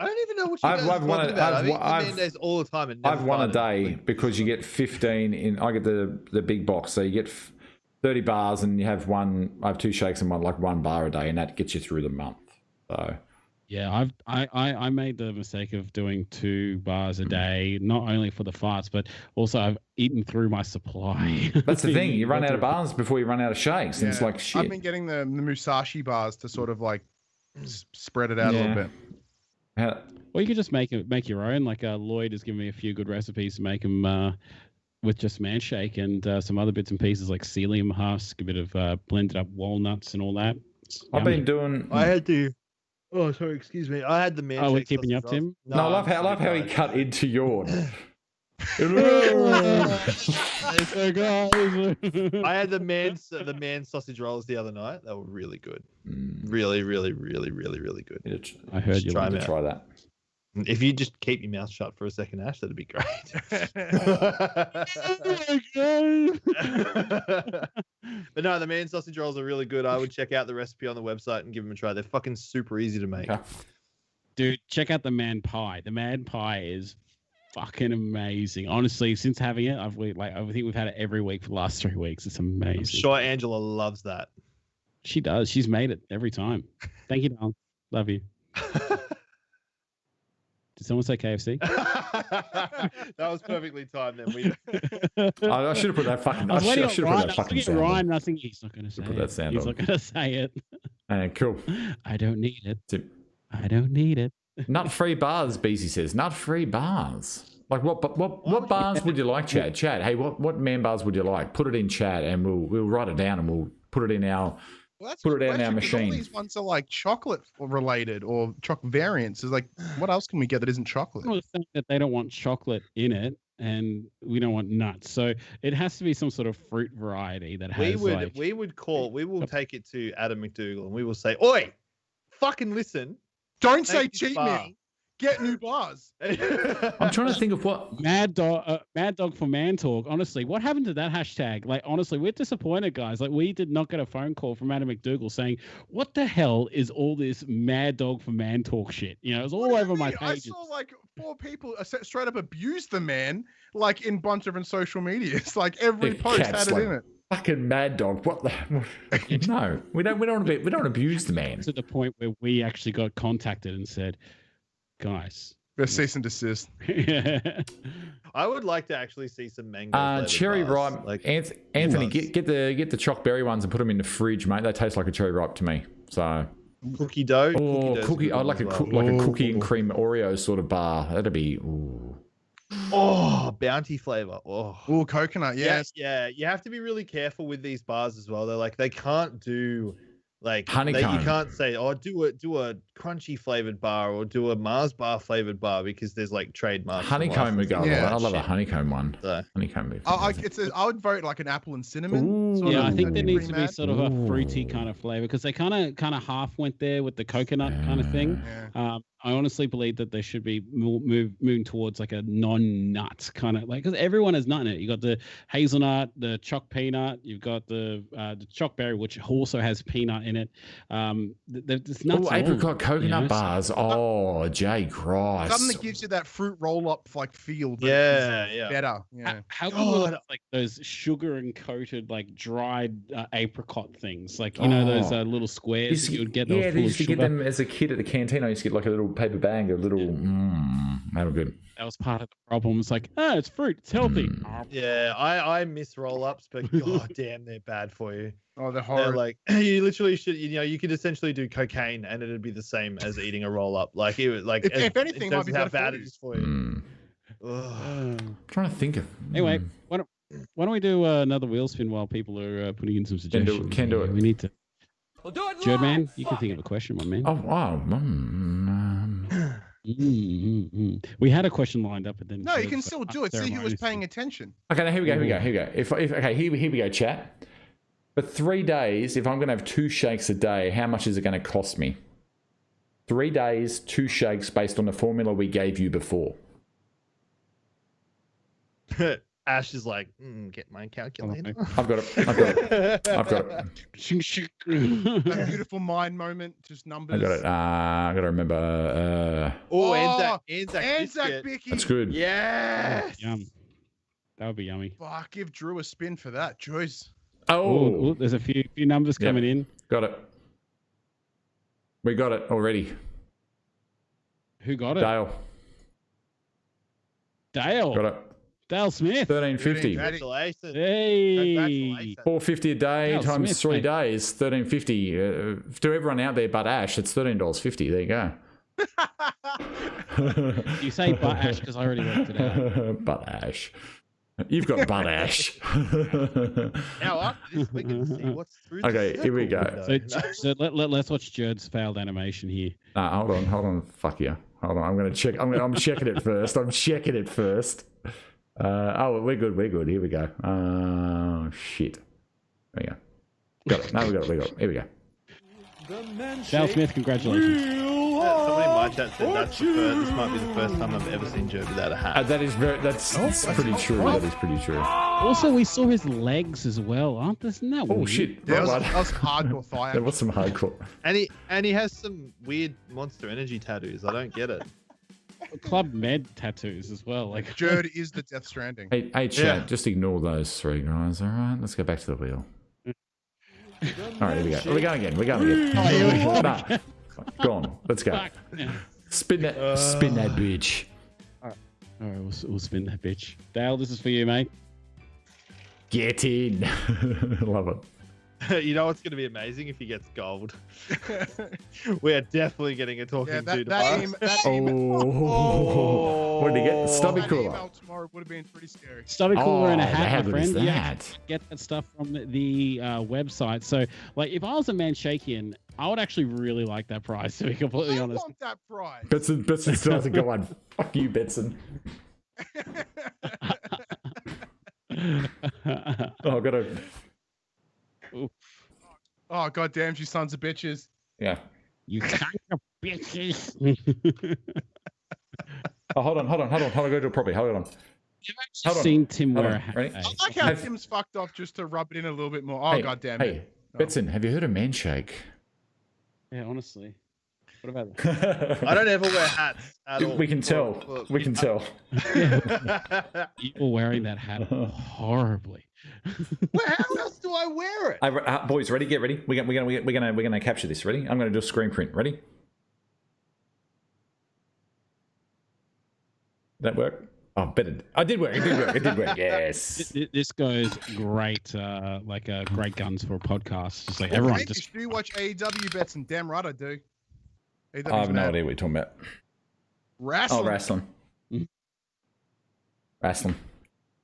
[SPEAKER 3] don't even know what you guys are talking about. I mean, man days all the time. And
[SPEAKER 2] I've won a day because you get 15 in. I get the big box, so you get 30 bars, and you have one. I have 2 shakes and one bar a day, and that gets you through the month. So.
[SPEAKER 1] Yeah, I made the mistake of doing 2 bars a day, not only for the farts, but also I've eaten through my supply.
[SPEAKER 2] That's the thing. You run out of bars before you run out of shakes. And it's like shit.
[SPEAKER 4] I've been getting the Musashi bars to sort of like spread it out a little bit.
[SPEAKER 1] Or you could just make your own. Like Lloyd has given me a few good recipes to make them with just man shake and some other bits and pieces like psyllium husk, a bit of blended up walnuts and all that.
[SPEAKER 2] I've been doing.
[SPEAKER 3] I had to. Oh, sorry, excuse me. I had the man.
[SPEAKER 1] Oh, we're keeping you up, Tim?
[SPEAKER 2] No, I love how he cut into yawn.
[SPEAKER 3] I had the man sausage rolls the other night. They were really good. Really, really, really, really, really good.
[SPEAKER 1] I heard you
[SPEAKER 2] want to try that.
[SPEAKER 3] If you just keep your mouth shut for a second, Ash, that'd be great. But no, the man sausage rolls are really good. I would check out the recipe on the website and give them a try. They're fucking super easy to make.
[SPEAKER 1] Dude, check out the man pie. The man pie is fucking amazing. Honestly, since having it, I think we've had it every week for the last 3 weeks. It's amazing.
[SPEAKER 3] I'm sure Angela loves that.
[SPEAKER 1] She does. She's made it every time. Thank you, Don. Love you. Did someone say KFC?
[SPEAKER 3] That was perfectly timed. Then
[SPEAKER 2] I should have put that fucking. I should have put that fucking sound.
[SPEAKER 1] Rhyme. I think he's not going to say
[SPEAKER 2] put that sound
[SPEAKER 1] He's not going to say it.
[SPEAKER 2] Cool.
[SPEAKER 1] I don't need it. I don't need it.
[SPEAKER 2] Nut-free bars, BC says. Nut-free bars. Like what bars would you like, Chad? Chad, hey, what man bars would you like? Put it in chat, and we'll write it down, and we'll put it in our. Well, put it in our machine.
[SPEAKER 4] All these ones are like chocolate related or chocolate variants. Is like, what else can we get that isn't chocolate?
[SPEAKER 1] Well, the thing that they don't want chocolate in it, and we don't want nuts, so it has to be some sort of fruit variety that has. We
[SPEAKER 3] will take it to Adam McDougall, and we will say, "Oi, fucking listen!
[SPEAKER 4] Don't say cheat me. Get new bars."
[SPEAKER 2] I'm trying to think of what
[SPEAKER 1] Mad Dog for Man Talk. Honestly, what happened to that hashtag? Like, honestly, we're disappointed, guys. Like, we did not get a phone call from Adam McDougall saying, "What the hell is all this Mad Dog for Man Talk shit?" You know, it was all over my pages.
[SPEAKER 4] I saw like 4 people straight up abuse the man, like in a bunch of different social medias. Like every post had it in it.
[SPEAKER 2] Fucking Mad Dog! What the? No, we don't abuse the man.
[SPEAKER 1] To the point where we actually got contacted and said, "Guys,
[SPEAKER 4] cease and desist."
[SPEAKER 3] I would like to actually see some mango.
[SPEAKER 2] Cherry ripe. Like Anthony, get the choc berry ones and put them in the fridge, mate. They taste like a cherry ripe to me. So
[SPEAKER 3] cookie dough.
[SPEAKER 2] Oh, cookie! I'd like a cookie and cream Oreo sort of bar. That'd be. Ooh.
[SPEAKER 3] Oh, bounty flavor.
[SPEAKER 4] Oh, coconut. Yes.
[SPEAKER 3] Yeah. You have to be really careful with these bars as well. They're like they can't do like
[SPEAKER 2] honeycomb.
[SPEAKER 3] You can't say, "Oh, do a crunchy flavored bar or do a Mars bar flavored bar because there's like trademarks.
[SPEAKER 2] Honeycomb would go.
[SPEAKER 4] Yeah.
[SPEAKER 2] I love a honeycomb one.
[SPEAKER 3] So,
[SPEAKER 2] Honeycomb. would be
[SPEAKER 4] I
[SPEAKER 2] fantastic.
[SPEAKER 4] would vote like an apple and cinnamon.
[SPEAKER 2] Ooh.
[SPEAKER 4] sort
[SPEAKER 1] Yeah,
[SPEAKER 4] of.
[SPEAKER 1] I think there
[SPEAKER 4] That'd be
[SPEAKER 1] needs to be
[SPEAKER 4] pretty
[SPEAKER 1] sort of a fruity
[SPEAKER 2] Ooh.
[SPEAKER 1] kind of flavor because they kind of half went there with the coconut kind of thing.
[SPEAKER 4] mad. Yeah.
[SPEAKER 1] I honestly believe that they should be moving towards like a non-nut kind of like because everyone has nut in it. You got the hazelnut, the choc peanut, you've got the choc berry, which also has peanut in it. There's nuts.
[SPEAKER 2] Oh,
[SPEAKER 1] in all of
[SPEAKER 2] apricot
[SPEAKER 1] it,
[SPEAKER 2] coconut
[SPEAKER 1] so-
[SPEAKER 2] bars. Oh, Jay Christ.
[SPEAKER 4] Something that gives you that fruit roll up like feel. That
[SPEAKER 3] yeah,
[SPEAKER 4] is
[SPEAKER 3] yeah.
[SPEAKER 4] Better. Yeah.
[SPEAKER 1] How good were those, like those sugar and coated like dried apricot things, like you know those little squares that you would get. That
[SPEAKER 2] Yeah,
[SPEAKER 1] were
[SPEAKER 2] they
[SPEAKER 1] full of
[SPEAKER 2] used to get
[SPEAKER 1] sugar?
[SPEAKER 2] them as a kid at the canteen. I used to get like a little paper bag, a little. They were good.
[SPEAKER 1] That was part of the problem. It's like, it's fruit, it's healthy.
[SPEAKER 3] Yeah, I miss roll-ups, but god damn, they're bad for you.
[SPEAKER 4] Oh, they're
[SPEAKER 3] They're
[SPEAKER 4] horrible.
[SPEAKER 3] like you literally should, you could essentially do cocaine and it'd be the same as eating a roll-up. Like it would, like
[SPEAKER 4] If anything,
[SPEAKER 3] in
[SPEAKER 4] might
[SPEAKER 3] terms
[SPEAKER 4] be
[SPEAKER 3] of how
[SPEAKER 4] better for
[SPEAKER 3] bad
[SPEAKER 4] you.
[SPEAKER 3] it is for you. Ugh.
[SPEAKER 2] Trying to think of.
[SPEAKER 1] Anyway, why don't we do another wheel spin while people are putting in some suggestions?
[SPEAKER 2] Can do it.
[SPEAKER 1] We need to.
[SPEAKER 5] We'll do it
[SPEAKER 1] Jerd man,
[SPEAKER 5] live.
[SPEAKER 1] you can think of a question, my man.
[SPEAKER 2] Oh wow.
[SPEAKER 1] We had a question lined up, but then
[SPEAKER 4] No, you
[SPEAKER 1] Jerd
[SPEAKER 4] can
[SPEAKER 1] got
[SPEAKER 4] still do it. See who was
[SPEAKER 1] unceremoniously-
[SPEAKER 4] paying attention.
[SPEAKER 2] Okay, now here we go. Okay, here we go, chat. For 3 days, if I'm going to have 2 shakes a day, how much is it going to cost me? 3 days, 2 shakes based on the formula we gave you before.
[SPEAKER 3] Ash is like, get my calculator.
[SPEAKER 2] I've got it. I've got it.
[SPEAKER 1] Shing, shing.
[SPEAKER 4] That beautiful mind moment, just numbers.
[SPEAKER 2] I got it. I got to remember.
[SPEAKER 3] Oh,
[SPEAKER 4] Oh,
[SPEAKER 3] Anzac
[SPEAKER 4] Anzac
[SPEAKER 3] biscuit.
[SPEAKER 4] Bicky.
[SPEAKER 2] That's good.
[SPEAKER 3] Yes.
[SPEAKER 1] Yum. That would be yummy.
[SPEAKER 4] Fuck, give Drew a spin for that. Joyce.
[SPEAKER 2] Oh,
[SPEAKER 1] There's a few numbers
[SPEAKER 2] Yep.
[SPEAKER 1] coming in.
[SPEAKER 2] got it. We got it already.
[SPEAKER 1] Who got it?
[SPEAKER 2] Dale.
[SPEAKER 1] Dale.
[SPEAKER 2] Got it.
[SPEAKER 1] Dale Smith.
[SPEAKER 2] 1350.
[SPEAKER 3] Congratulations.
[SPEAKER 1] Hey.
[SPEAKER 3] Congratulations.
[SPEAKER 2] 450 a day
[SPEAKER 1] Dale
[SPEAKER 2] times
[SPEAKER 1] Smith,
[SPEAKER 2] 3
[SPEAKER 1] mate.
[SPEAKER 2] days. 1350. To everyone out there but Ash, it's $13.50. There you go.
[SPEAKER 1] You say butt ash because I already worked it out.
[SPEAKER 2] Butt Ash. You've got butt Ash.
[SPEAKER 3] Now after this, we can see what's through the
[SPEAKER 2] Okay, here we
[SPEAKER 3] circle
[SPEAKER 2] go.
[SPEAKER 3] window.
[SPEAKER 1] So let's watch Jerd's failed animation here.
[SPEAKER 2] Nah, hold on. Fuck you. Hold on. I'm gonna check. I'm checking it first. We're good. Here we go. Oh shit. There we go. Got it. No, we got it. Here we go.
[SPEAKER 5] The
[SPEAKER 1] Dale
[SPEAKER 5] Manshake
[SPEAKER 1] Smith, congratulations.
[SPEAKER 5] Wheel
[SPEAKER 3] Somebody in my
[SPEAKER 5] of
[SPEAKER 3] chat said this might be the first time I've ever seen Joe without a hat.
[SPEAKER 2] That's pretty true. That is pretty true.
[SPEAKER 1] Also, we saw his legs as well. Isn't that
[SPEAKER 2] Oh
[SPEAKER 1] weird?
[SPEAKER 2] shit.
[SPEAKER 4] Yeah,
[SPEAKER 2] Right,
[SPEAKER 4] that was hardcore thigh.
[SPEAKER 2] There was some hardcore.
[SPEAKER 3] And he has some weird Monster Energy tattoos. I don't get it.
[SPEAKER 1] Club Med tattoos as well. Like
[SPEAKER 4] Jerd is the Death Stranding.
[SPEAKER 2] Hey, chat.
[SPEAKER 3] Yeah.
[SPEAKER 2] Just ignore those 3 guys. All right. Let's go back to the wheel. All right. Here we go. We're going again. Nah, go on. Let's go.
[SPEAKER 1] fuck.
[SPEAKER 2] Spin that bitch.
[SPEAKER 1] All right, we'll spin that bitch. Dale, this is for you, mate.
[SPEAKER 2] Get in. Love it.
[SPEAKER 3] You know what's going to be amazing if he gets gold. We are definitely getting a talking
[SPEAKER 4] Yeah,
[SPEAKER 3] to
[SPEAKER 4] that email.
[SPEAKER 2] Oh. What did he get? Stubby
[SPEAKER 4] That
[SPEAKER 2] cooler.
[SPEAKER 4] email tomorrow would have been pretty scary.
[SPEAKER 1] Stubby cooler and a
[SPEAKER 2] how
[SPEAKER 1] hat, my
[SPEAKER 2] good is
[SPEAKER 1] friend. Yeah,
[SPEAKER 2] that?
[SPEAKER 1] get that stuff from the website. So, like, if I was a Manshakian, I would actually really like that prize. To be completely
[SPEAKER 4] I
[SPEAKER 1] honest.
[SPEAKER 4] want that prize.
[SPEAKER 2] Betson still hasn't got one. Fuck you, Betson. Oh, I got to.
[SPEAKER 4] Oh goddamn, you sons of bitches.
[SPEAKER 2] Yeah.
[SPEAKER 1] You son of bitches.
[SPEAKER 2] Oh, hold on. Go do it properly. Hold on.
[SPEAKER 1] You've
[SPEAKER 2] Hold
[SPEAKER 1] actually
[SPEAKER 2] on.
[SPEAKER 1] seen Tim
[SPEAKER 2] Hold
[SPEAKER 1] wear a
[SPEAKER 2] on.
[SPEAKER 1] hat.
[SPEAKER 2] Ready?
[SPEAKER 1] eh?
[SPEAKER 4] I like how Tim's fucked off just to rub it in a little bit more. Oh
[SPEAKER 2] Hey,
[SPEAKER 4] goddamn
[SPEAKER 2] Hey,
[SPEAKER 4] it.
[SPEAKER 2] Betson, have you heard of Manshake?
[SPEAKER 1] Yeah, honestly. What about
[SPEAKER 3] I don't ever wear hats at all.
[SPEAKER 2] We can tell. We can tell.
[SPEAKER 1] people wearing that hat horribly?
[SPEAKER 3] Well, how else do I wear it?
[SPEAKER 2] Boys, ready? Get ready. We're gonna capture this. Ready? I'm gonna do a screen print. Ready? That work? Oh, better. I did work. It did work. Yes.
[SPEAKER 1] This goes great, great guns for a podcast. Just like
[SPEAKER 4] Hey,
[SPEAKER 1] everyone
[SPEAKER 4] you
[SPEAKER 1] just
[SPEAKER 4] do watch AEW bets, and damn right I do. AEW's
[SPEAKER 2] I have no
[SPEAKER 4] mad.
[SPEAKER 2] idea what you're talking about.
[SPEAKER 4] Wrestling.
[SPEAKER 2] Oh, wrestling.
[SPEAKER 1] Mhm.
[SPEAKER 2] Wrestling.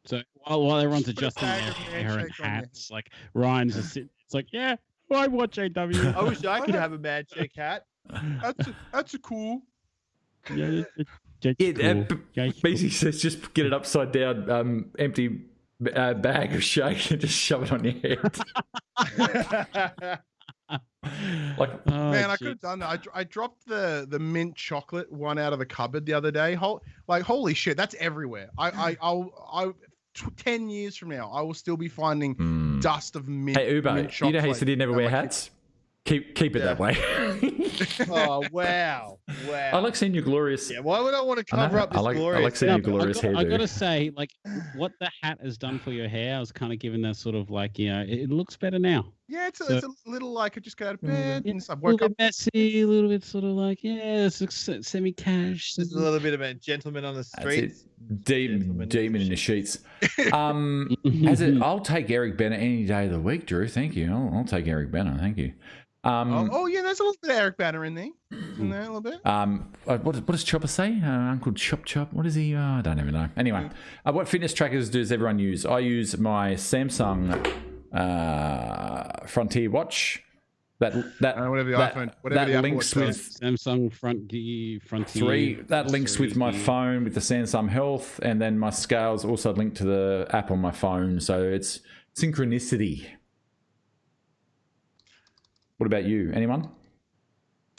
[SPEAKER 1] so while everyone's
[SPEAKER 4] Put a
[SPEAKER 1] adjusting
[SPEAKER 4] tag
[SPEAKER 1] their
[SPEAKER 4] of
[SPEAKER 1] hair and
[SPEAKER 4] Handshake on your
[SPEAKER 1] hats, like Ryan's just sitting. It's like, yeah, I watch AW.
[SPEAKER 3] I wish I could have a Manshake hat.
[SPEAKER 4] That's a cool.
[SPEAKER 1] Yeah,
[SPEAKER 2] Basically says just get it upside down, empty bag of shake and just shove it on your head. Like,
[SPEAKER 4] Man, I could have done that. I dropped the mint chocolate one out of the cupboard the other day. Holy shit, that's everywhere. I'll 10 years from now, I will still be finding dust of mint.
[SPEAKER 2] Hey Uber,
[SPEAKER 4] mint chocolate.
[SPEAKER 2] you know how you said you never wear hats? Keep it that way.
[SPEAKER 3] Oh wow!
[SPEAKER 2] I like seeing your glorious.
[SPEAKER 3] Yeah, why would I want to cover up this glorious?
[SPEAKER 2] I like seeing your glorious hair.
[SPEAKER 1] I gotta say, like, what the hat has done for your hair, I was kind of given that sort of like, it looks better now.
[SPEAKER 4] Yeah, it's a little like I just got out of bed and I
[SPEAKER 1] A
[SPEAKER 4] woke
[SPEAKER 1] little
[SPEAKER 4] up.
[SPEAKER 1] bit messy, a little bit sort of like, it's semi-cash.
[SPEAKER 3] There's a little bit of a gentleman on the streets.
[SPEAKER 2] Demon in the sheets. I'll take Eric Bana any day of the week, Drew. Thank you. I'll take Eric Bana. Thank you.
[SPEAKER 4] Yeah, there's a little bit of Eric Banner in there. In there a little bit.
[SPEAKER 2] What does Chopper say? Uncle Chop. What is he? I don't even know. Anyway, what fitness trackers does everyone use? I use my Samsung Frontier watch. Whatever the iPhone, whatever that links with
[SPEAKER 1] Samsung Frontier
[SPEAKER 2] 3. That links with my phone with the Samsung Health, and then my scales also linked to the app on my phone. So it's synchronicity. What about you? Anyone?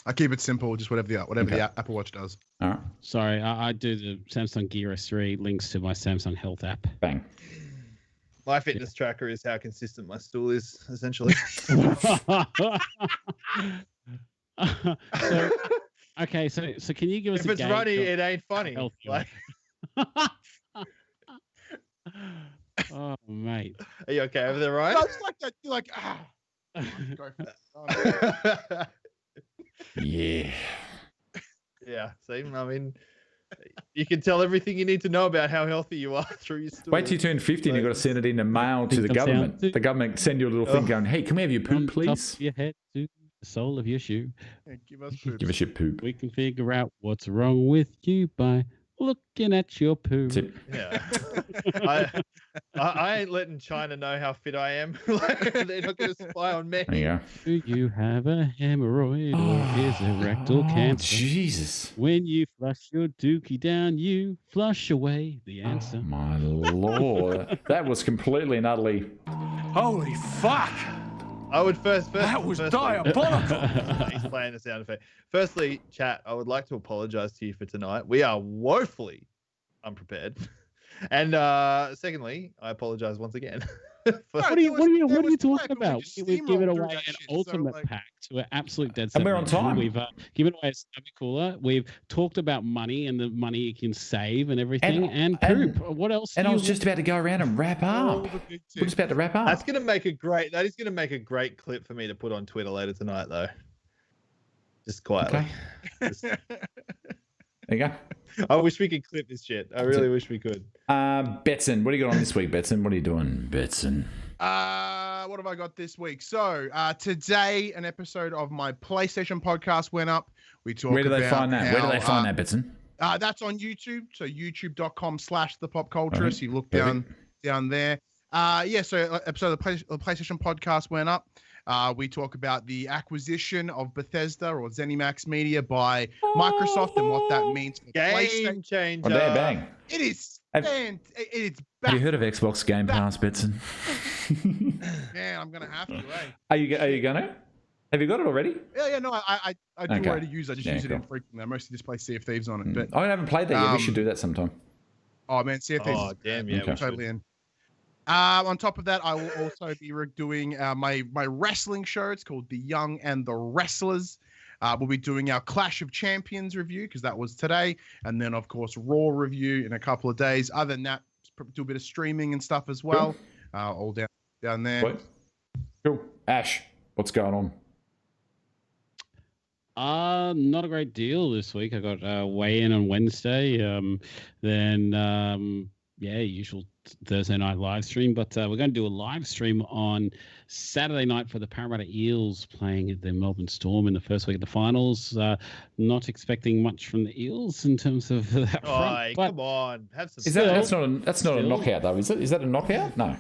[SPEAKER 4] I keep it simple, just whatever the Apple Watch does.
[SPEAKER 2] All right.
[SPEAKER 1] Sorry, I do the Samsung Gear S3 links to my Samsung Health app.
[SPEAKER 2] Bang.
[SPEAKER 3] My fitness tracker is how consistent my stool is, essentially.
[SPEAKER 1] Okay, so can you give us
[SPEAKER 3] if it's runny, it ain't funny. Like...
[SPEAKER 1] Oh, mate.
[SPEAKER 3] Are you okay over there, Ryan?
[SPEAKER 4] I just like that. You're like,
[SPEAKER 2] Yeah.
[SPEAKER 3] Yeah. See, I mean, you can tell everything you need to know about how healthy you are through your stool.
[SPEAKER 2] Wait till you turn 50 and you've got to send it in the mail to the government. The government send you a little thing going, hey, can we have your poop, please?
[SPEAKER 1] Top of your head to the sole of your shoe.
[SPEAKER 4] Yeah, give us poop.
[SPEAKER 2] Give us your poop.
[SPEAKER 1] We can figure out what's wrong with you by looking at your poop.
[SPEAKER 3] Yeah. I ain't letting China know how fit I am. They're not going to spy on me.
[SPEAKER 2] There you go.
[SPEAKER 1] Do you have a hemorrhoid or is it rectal cancer?
[SPEAKER 2] Jesus.
[SPEAKER 1] When you flush your dookie down, you flush away the answer.
[SPEAKER 2] Oh, my Lord. That was completely and utterly...
[SPEAKER 5] Holy fuck!
[SPEAKER 3] I would firstly,
[SPEAKER 5] diabolical.
[SPEAKER 3] Explain the sound effect. Firstly, chat, I would like to apologize to you for tonight. We are woefully unprepared. And secondly, I apologize once again.
[SPEAKER 1] What are you talking about? We've given away an ultimate pack to an absolute dead set.
[SPEAKER 2] And we're on time.
[SPEAKER 1] We've given away a stubby cooler. We've talked about money and the money you can save and everything, and poop. What else?
[SPEAKER 2] And I was just about to go around and wrap up. We're just about to wrap up.
[SPEAKER 3] That is going to make a great clip for me to put on Twitter later tonight, though. Just quietly.
[SPEAKER 2] Okay. There you go.
[SPEAKER 3] I wish we could clip this shit. I really wish we could.
[SPEAKER 2] Betson, what do you got on this week, Betson? What are you doing, Betson?
[SPEAKER 4] What have I got this week? So today, an episode of my PlayStation podcast went up. We talk.
[SPEAKER 2] Where do they find that? Where do they find that, Betson?
[SPEAKER 4] That's on YouTube. So youtube.com/thepopculturist. You look down there. So episode of the PlayStation podcast went up. We talk about the acquisition of Bethesda or ZeniMax Media by Microsoft and what that means for
[SPEAKER 3] Game changer.
[SPEAKER 2] Oh, there, bang.
[SPEAKER 4] It is. It's
[SPEAKER 2] Have you heard of Xbox Game Pass, Betson?
[SPEAKER 4] Man, I'm gonna have to. Eh?
[SPEAKER 2] Are you gonna? Have you got it already?
[SPEAKER 4] Yeah. No, I do already use it. I just use it infrequently. I mostly just play Sea of Thieves on it. But
[SPEAKER 2] I haven't played that yet. We should do that sometime.
[SPEAKER 4] Oh man, Sea of Thieves.
[SPEAKER 3] Oh damn, yeah,
[SPEAKER 2] okay.
[SPEAKER 4] Totally in. On top of that, I will also be doing my wrestling show. It's called The Young and the Wrestlers. We'll be doing our Clash of Champions review because that was today. And then, of course, Raw review in a couple of days. Other than that, do a bit of streaming and stuff as well. Cool. All down there.
[SPEAKER 2] What? Cool. Ash, what's going on?
[SPEAKER 1] Not a great deal this week. I got weigh-in on Wednesday. Usual Thursday night live stream, but we're going to do a live stream on Saturday night for the Parramatta Eels playing at the Melbourne Storm in the first week of the finals. Not expecting much from the Eels in terms of that front.
[SPEAKER 3] Come on, have some.
[SPEAKER 2] That's not a knockout though, is it? Is that a knockout? No.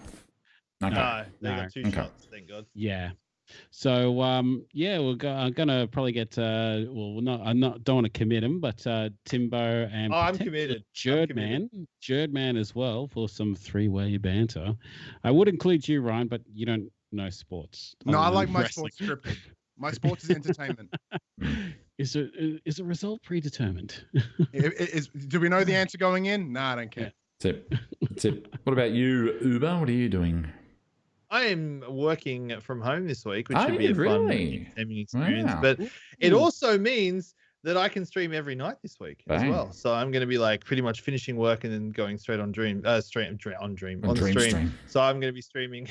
[SPEAKER 2] Okay.
[SPEAKER 3] No, they got two shots. Thank God.
[SPEAKER 1] Yeah. So yeah, I'm gonna probably get don't want to commit him, but Timbo and
[SPEAKER 3] I'm committed.
[SPEAKER 1] Jerdman as well for some three-way banter. I would include you, Ryan, but you don't know sports.
[SPEAKER 4] No, I like my
[SPEAKER 1] wrestling.
[SPEAKER 4] sports scripted. My sports is entertainment.
[SPEAKER 1] Is a result predetermined?
[SPEAKER 4] Do we know the answer going in? Nah, I don't care.
[SPEAKER 2] That's it. What about you, Uber? What are you doing?
[SPEAKER 3] I am working from home this week, which
[SPEAKER 2] Are
[SPEAKER 3] should be
[SPEAKER 2] you
[SPEAKER 3] a fun
[SPEAKER 2] really?
[SPEAKER 3] gaming experience.
[SPEAKER 2] Wow.
[SPEAKER 3] But it also means that I can stream every night this week as
[SPEAKER 2] Bang.
[SPEAKER 3] well. So I'm going to be like pretty much finishing work and then going straight on stream. So I'm going to be streaming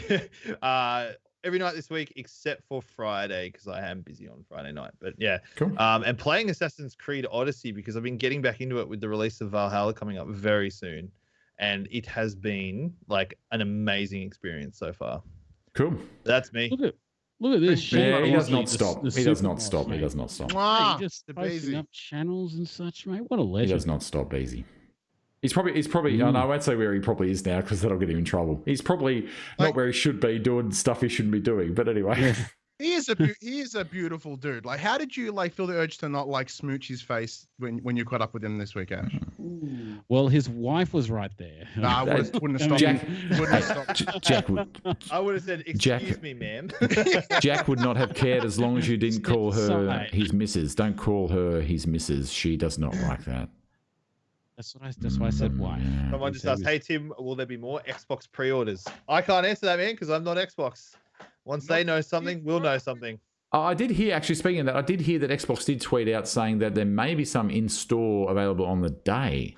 [SPEAKER 3] every night this week except for Friday because I am busy on Friday night. But yeah,
[SPEAKER 2] Cool.
[SPEAKER 3] and playing Assassin's Creed Odyssey because I've been getting back into it with the release of Valhalla coming up very soon. And it has been like an amazing experience so far.
[SPEAKER 2] Cool.
[SPEAKER 3] That's me.
[SPEAKER 1] Look at this.
[SPEAKER 2] Yeah, he does
[SPEAKER 1] Shane
[SPEAKER 2] not stop. He does not stop. He does not stop.
[SPEAKER 4] Mwah,
[SPEAKER 1] He just
[SPEAKER 4] the
[SPEAKER 1] posting
[SPEAKER 4] Beezy.
[SPEAKER 1] up channels and such, mate. What a
[SPEAKER 2] He
[SPEAKER 1] legend.
[SPEAKER 2] does not stop, easy. He's probably. I won't say where he probably is now because that'll get him in trouble. He's probably not where he should be doing stuff he shouldn't be doing. But anyway.
[SPEAKER 4] He is a beautiful dude. Like, how did you like feel the urge to not like smooch his face when you caught up with him this week, Ash?
[SPEAKER 1] Well, his wife was right there.
[SPEAKER 4] Nah, wouldn't have stopped.
[SPEAKER 2] Jack-
[SPEAKER 4] Wouldn't have stopped.
[SPEAKER 2] Jack would.
[SPEAKER 3] I would have said, "Excuse me, ma'am."
[SPEAKER 2] Jack would not have cared as long as you didn't call her
[SPEAKER 1] Sorry.
[SPEAKER 2] his missus. Don't call her his missus. She does not like that.
[SPEAKER 1] That's why I said wife.
[SPEAKER 2] Yeah.
[SPEAKER 3] Someone just asked, "Hey Tim, will there be more Xbox pre-orders?" I can't answer that, man, because I'm not Xbox. Once they know something, we'll know something.
[SPEAKER 2] I did hear, actually, speaking of that, I did hear that Xbox did tweet out saying that there may be some in store available on the day.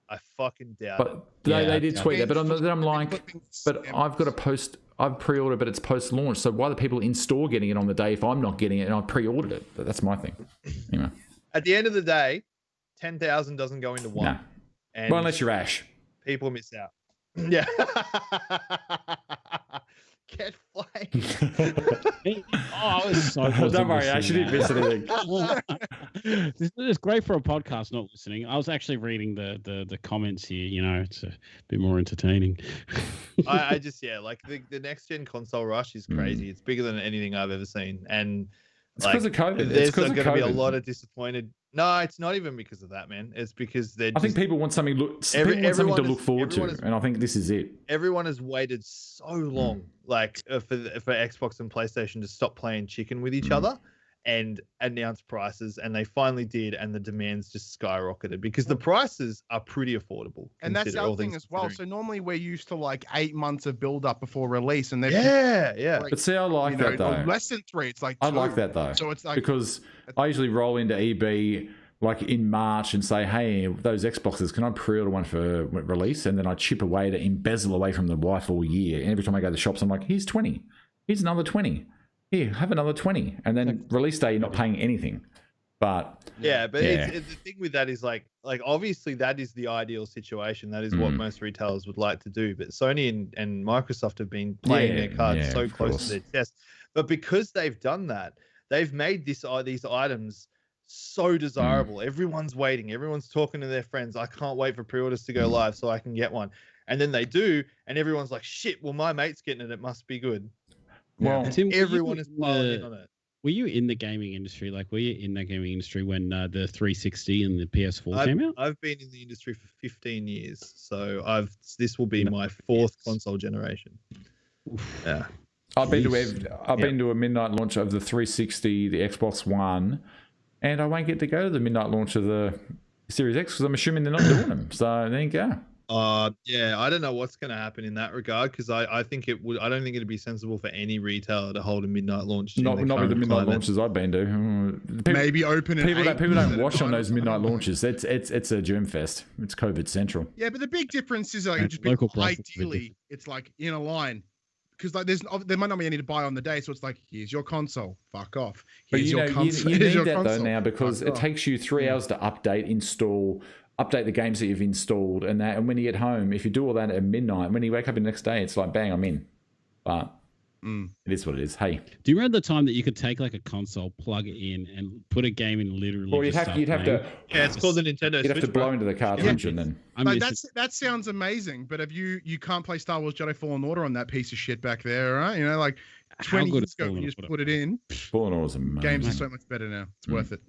[SPEAKER 3] I fucking doubt it.
[SPEAKER 2] But
[SPEAKER 1] Yeah,
[SPEAKER 2] they did tweet that. But then I'm like,
[SPEAKER 4] Flipping
[SPEAKER 2] but I've got a post. I've pre-ordered, but it's post-launch. So why are the people in store getting it on the day if I'm not getting it and I pre-ordered it? That's my thing. Anyway.
[SPEAKER 3] At the end of the day, 10,000 doesn't go into one.
[SPEAKER 2] No.
[SPEAKER 3] And
[SPEAKER 2] Well, unless you're Ash.
[SPEAKER 3] people miss out. Yeah. Get flamed.
[SPEAKER 1] I was so close to
[SPEAKER 2] Don't worry, Ash. You
[SPEAKER 1] missing
[SPEAKER 2] didn't
[SPEAKER 1] that.
[SPEAKER 2] miss anything.
[SPEAKER 1] This is great for a podcast, not listening. I was actually reading the comments here. You know, it's a bit more entertaining.
[SPEAKER 3] I just, like the next gen console rush is crazy. It's bigger than anything I've ever seen. And
[SPEAKER 2] It's because of COVID. It's
[SPEAKER 3] there's
[SPEAKER 2] because
[SPEAKER 3] going
[SPEAKER 2] of
[SPEAKER 3] to be a
[SPEAKER 2] COVID.
[SPEAKER 3] lot of disappointed. No, it's not even because of that, man. It's because they're
[SPEAKER 2] I think people want something. People want something to look forward to, and I think this is it.
[SPEAKER 3] everyone has waited so long, like for Xbox and PlayStation to stop playing chicken with each other and announce prices, and they finally did, and the demands just skyrocketed because the prices are pretty affordable.
[SPEAKER 4] And that's the
[SPEAKER 3] all
[SPEAKER 4] other thing
[SPEAKER 3] things
[SPEAKER 4] as well. So
[SPEAKER 3] considering.
[SPEAKER 4] normally we're used to like 8 months of build up before release, and they've
[SPEAKER 3] yeah.
[SPEAKER 4] like,
[SPEAKER 2] But see, I like that though.
[SPEAKER 4] less than 3. It's like
[SPEAKER 2] I
[SPEAKER 4] 2.
[SPEAKER 2] like that though.
[SPEAKER 4] So it's like
[SPEAKER 2] because I usually roll into EB like in March and say, hey, those Xboxes, can I pre-order one for release? And then I chip away to embezzle away from the wife all year. And every time I go to the shops, I'm like, here's 20. Here's another 20. Here, have another 20. And then release day, you're not paying anything. But
[SPEAKER 3] It's the thing with that is like obviously that is the ideal situation. That is what most retailers would like to do. But Sony and Microsoft have been playing their cards so close to their chest. But because they've done that, they've made these items so desirable. Everyone's waiting. Everyone's talking to their friends. I can't wait for pre-orders to go live so I can get one. And then they do, and everyone's like, shit, well, my mate's getting it. It must be good.
[SPEAKER 2] well,
[SPEAKER 1] Tim,
[SPEAKER 3] Everyone is piling in on it.
[SPEAKER 1] Were you in the gaming industry? Like, were you in the gaming industry when the 360 and the PS4 came out?
[SPEAKER 3] I've been in the industry for 15 years, so this will be my 4th console generation. Yeah.
[SPEAKER 2] I've been to a midnight launch of the 360, the Xbox One, and I won't get to go to the midnight launch of the Series X because I'm assuming they're not doing them. So there you go.
[SPEAKER 3] I don't know what's going to happen in that regard because I think it would. I don't think it'd be sensible for any retailer to hold a midnight launch.
[SPEAKER 2] Not with the midnight launches I've been to.
[SPEAKER 4] maybe open it.
[SPEAKER 2] People don't watch on those midnight launches. It's a germ fest. It's COVID central.
[SPEAKER 4] Yeah, but the big difference is like
[SPEAKER 1] Yeah,
[SPEAKER 4] just
[SPEAKER 1] local profits are a bit
[SPEAKER 4] ideally it's like in a line. Because like there might not be any to buy on the day, so it's like here's your console, fuck off.
[SPEAKER 2] But
[SPEAKER 4] Here's
[SPEAKER 2] you
[SPEAKER 4] your console.
[SPEAKER 2] need
[SPEAKER 4] here's your
[SPEAKER 2] that though
[SPEAKER 4] console,
[SPEAKER 2] now because
[SPEAKER 4] fuck
[SPEAKER 2] it
[SPEAKER 4] off.
[SPEAKER 2] takes you 3 hours to update the games that you've installed and that. And when you get home, if you do all that at midnight, when you wake up the next day, it's like bang, I'm in. But it is what it is. Hey,
[SPEAKER 1] Do you remember the time that you could take like a console, plug it in, and put a game in literally?
[SPEAKER 2] or you'd have to
[SPEAKER 3] Yeah, it's called the Nintendo
[SPEAKER 2] you'd have to
[SPEAKER 3] Switch,
[SPEAKER 2] blow
[SPEAKER 3] bro.
[SPEAKER 2] into the cartridge and then.
[SPEAKER 4] Like that sounds amazing, but if you can't play Star Wars Jedi Fallen Order on that piece of shit back there, right? You know, like
[SPEAKER 1] how
[SPEAKER 4] 20
[SPEAKER 1] good
[SPEAKER 4] years
[SPEAKER 1] is
[SPEAKER 4] ago,
[SPEAKER 1] Fallen
[SPEAKER 4] when you just
[SPEAKER 1] Order?
[SPEAKER 4] put it in,
[SPEAKER 2] Fallen Order's amazing.
[SPEAKER 4] games are so much better now. It's worth it.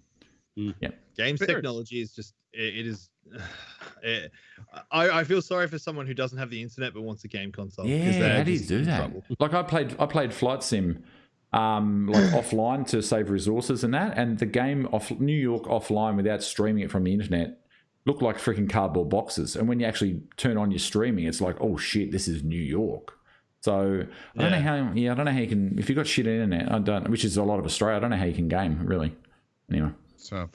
[SPEAKER 3] Games
[SPEAKER 4] Fair.
[SPEAKER 3] technology is just it is. I feel sorry for someone who doesn't have the internet but wants a game console. 'cause
[SPEAKER 2] Yeah,
[SPEAKER 3] they're
[SPEAKER 2] how do you
[SPEAKER 3] just
[SPEAKER 2] do
[SPEAKER 3] in
[SPEAKER 2] that?
[SPEAKER 3] trouble.
[SPEAKER 2] Like I played Flight Sim, like offline to save resources and that, and the game off New York offline without streaming it from the internet looked like freaking cardboard boxes. And when you actually turn on your streaming, it's like, oh shit, this is New York. So I don't know how. Yeah, I don't know how you can. If you've got shit internet, I don't. Which is a lot of Australia. I don't know how you can game really. Anyway.
[SPEAKER 4] So.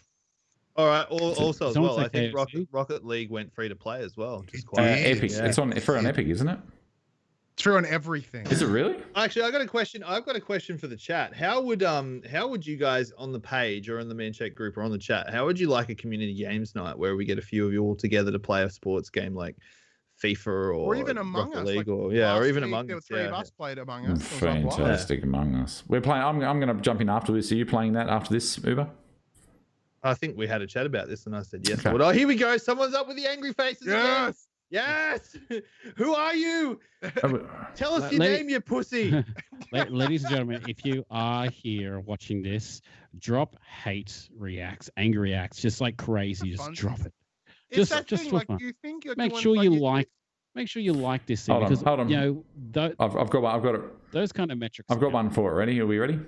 [SPEAKER 3] All right. Also as
[SPEAKER 1] Someone
[SPEAKER 3] well,
[SPEAKER 1] say
[SPEAKER 3] I think
[SPEAKER 1] KFC?
[SPEAKER 3] Rocket League went free to play as well. Which is quite
[SPEAKER 2] Epic.
[SPEAKER 3] yeah.
[SPEAKER 2] It's free on Epic, isn't it?
[SPEAKER 4] It's true on everything.
[SPEAKER 2] Is it really?
[SPEAKER 3] Actually, I've got a question for the chat. How would you guys on the page or in the Man Check group or on the chat? How would you like a community games night where we get a few of you all together to play a sports game like FIFA or
[SPEAKER 4] even Among
[SPEAKER 3] Rocket
[SPEAKER 4] Us,
[SPEAKER 3] League
[SPEAKER 4] like
[SPEAKER 3] or
[SPEAKER 4] last
[SPEAKER 3] even
[SPEAKER 4] week,
[SPEAKER 3] Among
[SPEAKER 4] there were
[SPEAKER 3] Us.
[SPEAKER 4] three of
[SPEAKER 3] Yeah.
[SPEAKER 4] us played Among Us. It was on blast.
[SPEAKER 2] Fantastic Among Us. We're playing. I'm going to jump in after this. Are you playing that after this, Uber?
[SPEAKER 3] I think we had a chat about this, and I said yes.
[SPEAKER 2] Okay.
[SPEAKER 3] Well, here we go. Someone's up with the angry faces. again.
[SPEAKER 4] Yes.
[SPEAKER 3] Yes. Who are you? Tell us your name, you pussy.
[SPEAKER 1] Ladies and gentlemen, if you are here watching this, drop angry reacts, just like crazy. Just
[SPEAKER 4] Fun.
[SPEAKER 1] drop it.
[SPEAKER 4] It's
[SPEAKER 1] Just-
[SPEAKER 4] that
[SPEAKER 1] just
[SPEAKER 4] thing,
[SPEAKER 1] for
[SPEAKER 4] like,
[SPEAKER 1] fun.
[SPEAKER 4] you think you're
[SPEAKER 1] Make
[SPEAKER 4] doing
[SPEAKER 1] sure you
[SPEAKER 4] fucking-
[SPEAKER 1] make sure you like this thing
[SPEAKER 2] Hold on,
[SPEAKER 1] because
[SPEAKER 2] hold on.
[SPEAKER 1] you know
[SPEAKER 2] I've got one. I've got it.
[SPEAKER 1] those kind of metrics.
[SPEAKER 2] I've got one for it. Ready? Are we ready?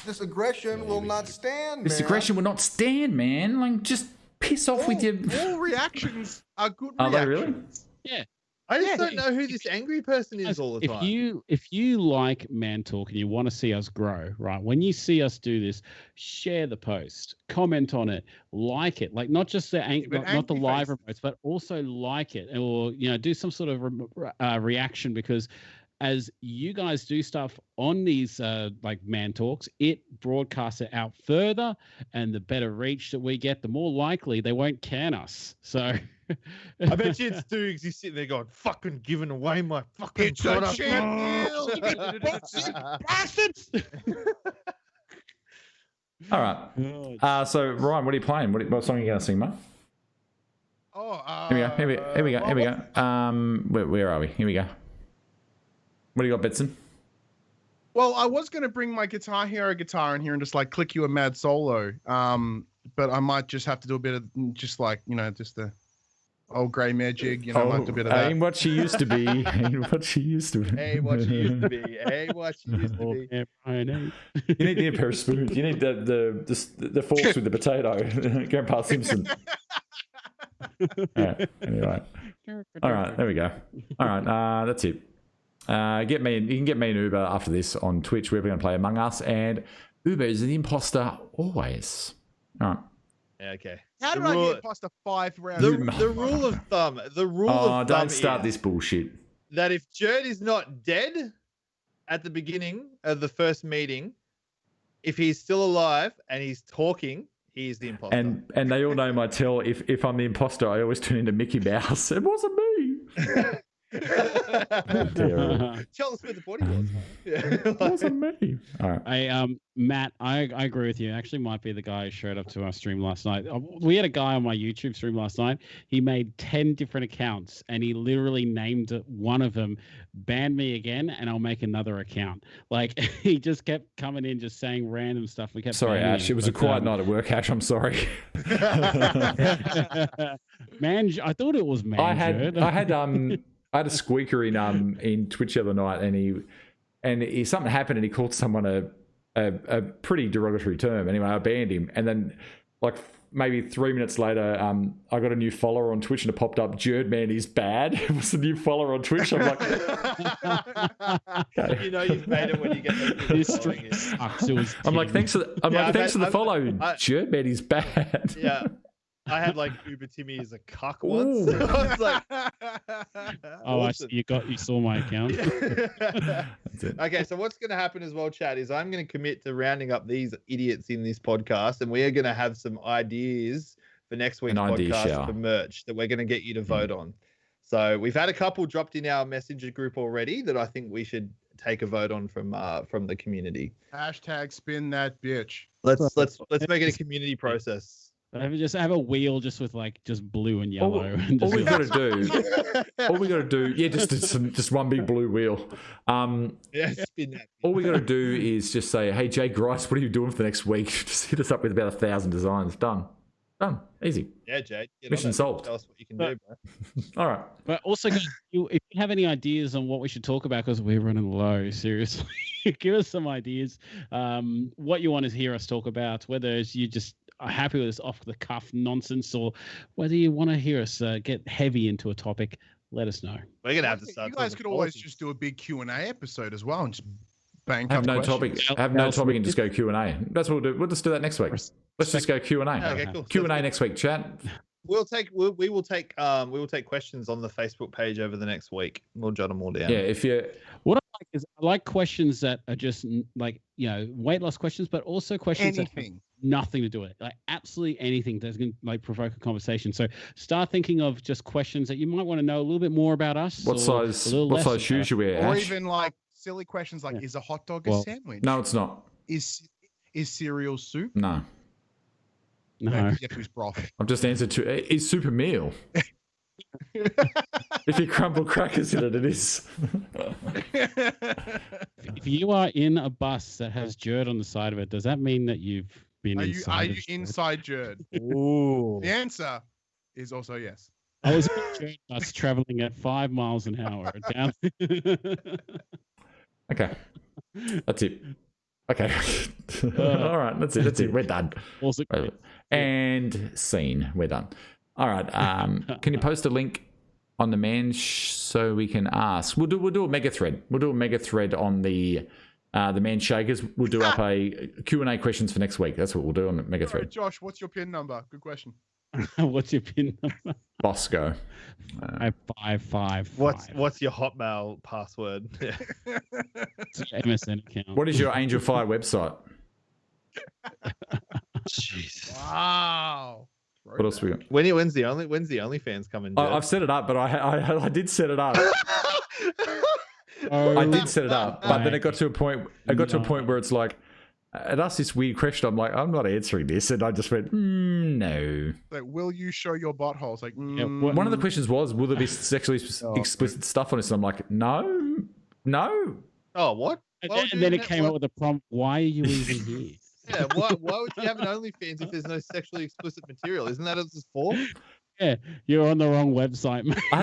[SPEAKER 6] This aggression will not stand,
[SPEAKER 2] This
[SPEAKER 6] man.
[SPEAKER 2] aggression will not stand, man. Like, just piss off with your.
[SPEAKER 4] All reactions are good
[SPEAKER 2] Are they
[SPEAKER 4] reactions.
[SPEAKER 2] really?
[SPEAKER 1] Yeah.
[SPEAKER 3] I just
[SPEAKER 4] Yeah.
[SPEAKER 3] don't know who this angry person is all the time.
[SPEAKER 1] If you like Man Talk and you want to see us grow, right? When you see us do this, share the post, comment on it, like it, like not just the
[SPEAKER 4] but
[SPEAKER 1] not the
[SPEAKER 4] angry
[SPEAKER 1] live
[SPEAKER 4] face.
[SPEAKER 1] remotes, but also like it, or do some sort of reaction because as you guys do stuff on these like Man Talks, it broadcasts it out further, and the better reach that we get, the more likely they won't can us. So.
[SPEAKER 3] I bet you it's Dukes. He's sitting there going, fucking giving away my fucking
[SPEAKER 4] It's a
[SPEAKER 3] product.
[SPEAKER 4] bastards.
[SPEAKER 2] All right. So Ryan, what are you playing? What song are you going to sing, mate? Here we go. Where are we? Here we go. What do you got, Betson?
[SPEAKER 4] Well, I was going to bring my Guitar Hero guitar in here and just like click you a mad solo. But I might just have to do a bit of just like, just the old grey magic, I might do a bit of that.
[SPEAKER 2] Ain't what she used to be. Ain't what she used to be.
[SPEAKER 3] Hey, what she used to be. Hey, what she used to be.
[SPEAKER 2] You need a pair of spoons. You need the forks with the potato. Grandpa Simpson. All right. Anyway. All right. There we go. All right. That's it. You can get me and Uber after this on Twitch. We're going to play Among Us, and Uber is the imposter always. All right.
[SPEAKER 3] Yeah, okay.
[SPEAKER 4] How did I get past a 5 round?
[SPEAKER 3] The rule of thumb. The rule of thumb
[SPEAKER 2] don't start
[SPEAKER 3] is
[SPEAKER 2] this bullshit.
[SPEAKER 3] that if Jerd is not dead at the beginning of the first meeting, if he's still alive and he's talking, he is the imposter.
[SPEAKER 2] And they all know my tell. If I'm the imposter, I always turn into Mickey Mouse. It wasn't me.
[SPEAKER 3] Tell us where the body was.
[SPEAKER 2] It wasn't me. All right.
[SPEAKER 1] Matt, I agree with you. Actually, might be the guy who showed up to our stream last night. We had a guy on my YouTube stream last night. He made 10 different accounts, and he literally named one of them, "Ban me again, and I'll make another account." Like he just kept coming in, just saying random stuff. We kept.
[SPEAKER 2] Sorry,
[SPEAKER 1] banning
[SPEAKER 2] Ash.
[SPEAKER 1] him,
[SPEAKER 2] It was a
[SPEAKER 1] but,
[SPEAKER 2] quiet night at work, Ash. I'm sorry.
[SPEAKER 1] Man, I thought it was man.
[SPEAKER 2] I had a squeaker in Twitch the other night, and he something happened, and he called someone a pretty derogatory term. Anyway, I banned him, and then like maybe 3 minutes later, I got a new follower on Twitch, and it popped up, "Jerd Man is bad." It was a new follower on Twitch. I'm like, okay.
[SPEAKER 3] You've made it when you get
[SPEAKER 1] This
[SPEAKER 3] those
[SPEAKER 1] stream sucks. It was
[SPEAKER 2] I'm like, thanks for the follow.
[SPEAKER 3] I-
[SPEAKER 2] Jerd Man is bad.
[SPEAKER 3] Yeah. I had like Uber Timmy as a cuck once. I was like,
[SPEAKER 1] Oh,
[SPEAKER 3] awesome.
[SPEAKER 1] you saw my account.
[SPEAKER 2] That's it.
[SPEAKER 3] Okay, so what's going to happen as well, Chad, is I'm going to commit to rounding up these idiots in this podcast, and we are going to have some ideas for next week's
[SPEAKER 2] idea
[SPEAKER 3] podcast
[SPEAKER 2] shower.
[SPEAKER 3] for merch that we're going to get you to vote on. So we've had a couple dropped in our messenger group already that I think we should take a vote on from the community.
[SPEAKER 4] Hashtag spin that bitch.
[SPEAKER 3] Let's make it a community process.
[SPEAKER 1] Just have a wheel just with like just blue and yellow. And
[SPEAKER 2] All we got to do, yeah, just one big blue wheel.
[SPEAKER 3] Spin that.
[SPEAKER 2] All we got to do is just say, hey, Jay Grice, what are you doing for the next week? Just hit us up with about 1,000 designs. Done. Easy.
[SPEAKER 3] Yeah, Jay.
[SPEAKER 2] Mission solved.
[SPEAKER 3] Tell us what you can do, bro.
[SPEAKER 2] All right.
[SPEAKER 1] But also, if you have any ideas on what we should talk about, because we're running low, seriously, give us some ideas. What you want to hear us talk about, whether it's you just are happy with this off-the-cuff nonsense, or whether you want to hear us get heavy into a topic, let us know.
[SPEAKER 3] We're gonna have to start.
[SPEAKER 4] You guys could always just do a big Q&A episode as well and just bang.
[SPEAKER 2] Have no topic. Have no topic and just go Q&A. That's what we'll do. We'll just do that next week. Let's just go Q&A.
[SPEAKER 3] Okay, cool.
[SPEAKER 2] Q&A next week, chat.
[SPEAKER 3] We will take questions on the Facebook page over the next week. We'll jot them all down.
[SPEAKER 2] Yeah, if you.
[SPEAKER 1] What I like is I like questions that are just like weight loss questions, but also questions that have nothing to do with it. Like absolutely anything that's going to like provoke a conversation. So start thinking of just questions that you might want to know a little bit more about us.
[SPEAKER 2] What size shoes you wear?
[SPEAKER 4] Or
[SPEAKER 2] Ash?
[SPEAKER 4] even like silly questions like, is a hot dog a sandwich?
[SPEAKER 2] No, it's not.
[SPEAKER 4] Is cereal soup?
[SPEAKER 2] No.
[SPEAKER 1] No.
[SPEAKER 4] Jeffrey's broth.
[SPEAKER 2] I've just answered to is soup a meal? If you crumble crackers in it, it is.
[SPEAKER 1] If you are in a bus that has dirt on the side of it, does that mean that you've been inside?
[SPEAKER 4] Are you inside dirt?
[SPEAKER 3] Ooh.
[SPEAKER 4] The answer is also yes.
[SPEAKER 1] I was in a dirt bus traveling at 5 miles an hour down.
[SPEAKER 2] Okay. That's it. Okay. All right. That's it. We're done.
[SPEAKER 1] Also,
[SPEAKER 2] and scene. We're done. All right. Can you post a link on the man so we can ask? We'll do a mega thread. We'll do a mega thread on the man shakers. We'll do up a Q&A questions for next week. That's what we'll do on the mega thread.
[SPEAKER 4] Josh, what's your PIN number? Good question.
[SPEAKER 1] What's your PIN number?
[SPEAKER 2] Bosco.
[SPEAKER 1] 555.
[SPEAKER 3] What's your Hotmail password?
[SPEAKER 1] It's your MSN account.
[SPEAKER 2] What is your Angel Fire website?
[SPEAKER 3] Jeez.
[SPEAKER 4] Wow.
[SPEAKER 2] What else we got?
[SPEAKER 3] When's the OnlyFans coming?
[SPEAKER 2] I've set it up, but I did set it up. I did set it up, but then it got to a point. To a point where it's like, it asked this weird question. I'm like, I'm not answering this, and I just went, no.
[SPEAKER 4] Like, will you show your butthole? It's like,
[SPEAKER 2] one of the questions was, will there be sexually explicit stuff on this? And I'm like, no.
[SPEAKER 3] Oh, what?
[SPEAKER 1] And then it came up with a prompt. Why are you even here?
[SPEAKER 3] Yeah, why would you have an OnlyFans if there's no sexually explicit material? Isn't that what this is for?
[SPEAKER 1] Yeah, you're on the wrong website, mate.
[SPEAKER 2] I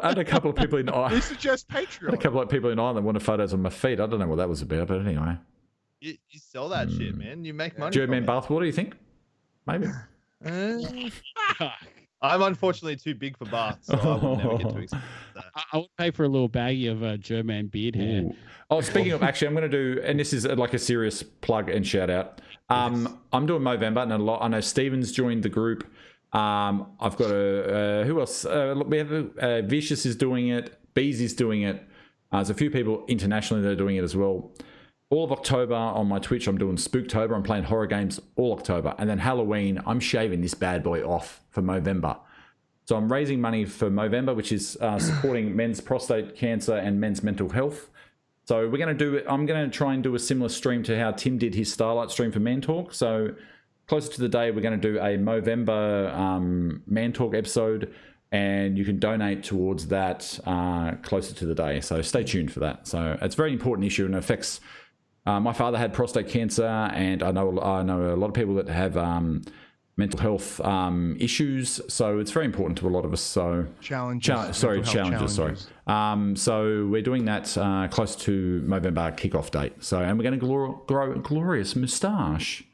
[SPEAKER 2] had a couple of people in Ireland.
[SPEAKER 4] They suggest Patreon.
[SPEAKER 2] I had a couple of people in Ireland that wanted photos of my feet. I don't know what that was about, but anyway.
[SPEAKER 3] You sell that shit, man. You make money.
[SPEAKER 2] German bathwater, you think? Maybe.
[SPEAKER 3] I'm unfortunately too big for baths, so I would never get to experience that.
[SPEAKER 1] I would pay for a little baggie of German beard hair.
[SPEAKER 2] Ooh. Oh, speaking of, actually, I'm going to do, and this is like a serious plug and shout out. I'm doing Movember, and I know Steven's joined the group. I've got who else? We have Vicious is doing it. Bees is doing it. There's a few people internationally that are doing it as well. All of October on my Twitch, I'm doing Spooktober. I'm playing horror games all October. And then Halloween, I'm shaving this bad boy off for Movember. So I'm raising money for Movember, which is supporting men's prostate cancer and men's mental health. So we're going to do it. I'm going to try and do a similar stream to how Tim did his Starlight stream for Man Talk. So closer to the day, we're going to do a Movember Man Talk episode, and you can donate towards that closer to the day. So stay tuned for that. So it's a very important issue and affects. My father had prostate cancer, and I know a lot of people that have mental health issues. So it's very important to a lot of us. So challenges. Sorry. So we're doing that close to November kickoff date. So, and we're going to grow a glorious moustache.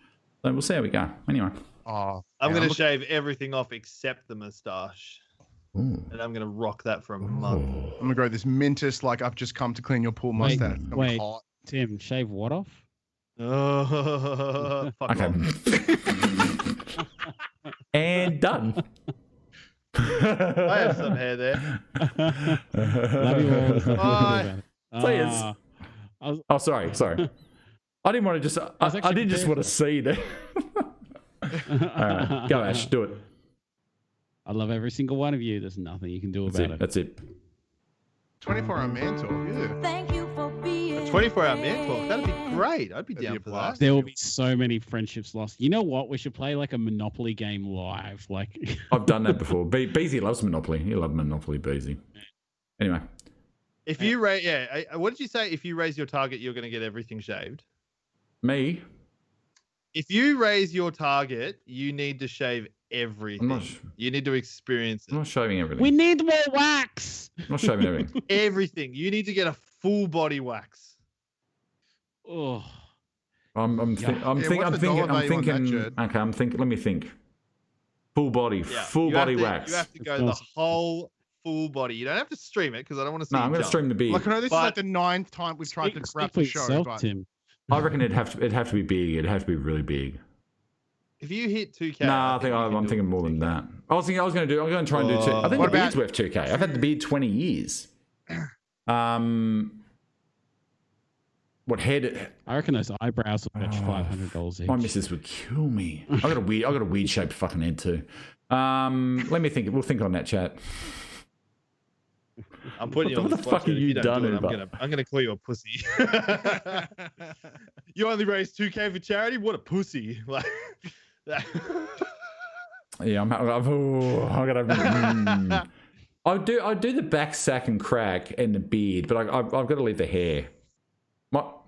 [SPEAKER 2] So we'll see how we go. Anyway.
[SPEAKER 3] I'm going to shave everything off except the moustache. Ooh. And I'm going to rock that for a month.
[SPEAKER 4] I'm going to grow this Mintus like I've just come to clean your pool mustache.
[SPEAKER 1] Wait. Tim, shave what off?
[SPEAKER 3] Fuck
[SPEAKER 2] okay. And done.
[SPEAKER 3] I have some hair there.
[SPEAKER 1] Love you all.
[SPEAKER 2] Oh, sorry. I didn't want to just. I didn't just want to see that. All right, go Ash, do it.
[SPEAKER 1] I love every single one of you. There's nothing you can do about it.
[SPEAKER 2] That's it.
[SPEAKER 4] 24-hour man talk. Yeah.
[SPEAKER 7] Thank you for being
[SPEAKER 3] 24-hour man talk. That'd be great. I'd be
[SPEAKER 4] That'd
[SPEAKER 3] down
[SPEAKER 4] be a
[SPEAKER 3] for
[SPEAKER 4] blast.
[SPEAKER 3] that.
[SPEAKER 1] There will be so many friendships lost. You know what? We should play like a Monopoly game live. Like
[SPEAKER 2] I've done that before. Beezy loves Monopoly. He loves Monopoly, Beezy. Anyway.
[SPEAKER 3] If you raise, what did you say? If you raise your target, you're going to get everything shaved.
[SPEAKER 2] Me?
[SPEAKER 3] If you raise your target, you need to shave everything. You need to experience
[SPEAKER 2] I'm
[SPEAKER 3] it.
[SPEAKER 2] not shaving everything.
[SPEAKER 1] we need more wax.
[SPEAKER 2] I'm not shaving everything.
[SPEAKER 3] Everything. You need to get a full body wax.
[SPEAKER 1] Oh,
[SPEAKER 2] I'm thinking. Let me think. Full body, full body wax.
[SPEAKER 3] You have to go the whole full body. You don't have to stream it because I don't want to see.
[SPEAKER 2] No, I'm going to stream the beard.
[SPEAKER 4] Like I know this is like the 9th time we've tried to wrap the show,
[SPEAKER 1] yourself,
[SPEAKER 4] but
[SPEAKER 1] Tim.
[SPEAKER 2] I reckon it'd have to be big. It'd have to be really big.
[SPEAKER 3] If you hit 2K,
[SPEAKER 2] No, I'm thinking more than that. I'm going to try and do 2. I think the beard's worth 2K. I've had the beard 20 years. What head?
[SPEAKER 1] I reckon those eyebrows will fetch $500 each.
[SPEAKER 2] My missus would kill me. I got a weird shaped fucking head too. Let me think. We'll think on that, chat.
[SPEAKER 3] I'm putting you on
[SPEAKER 2] What
[SPEAKER 3] the
[SPEAKER 2] the
[SPEAKER 3] spot,
[SPEAKER 2] fuck have
[SPEAKER 3] dude. If
[SPEAKER 2] you
[SPEAKER 3] don't
[SPEAKER 2] done,
[SPEAKER 3] do it,
[SPEAKER 2] Uber?
[SPEAKER 3] I'm gonna call you a pussy. You only raised 2K for charity? What a pussy! Like,
[SPEAKER 2] Yeah, I gotta. I do the back sack and crack and the beard, but I've got to leave the hair.
[SPEAKER 3] No,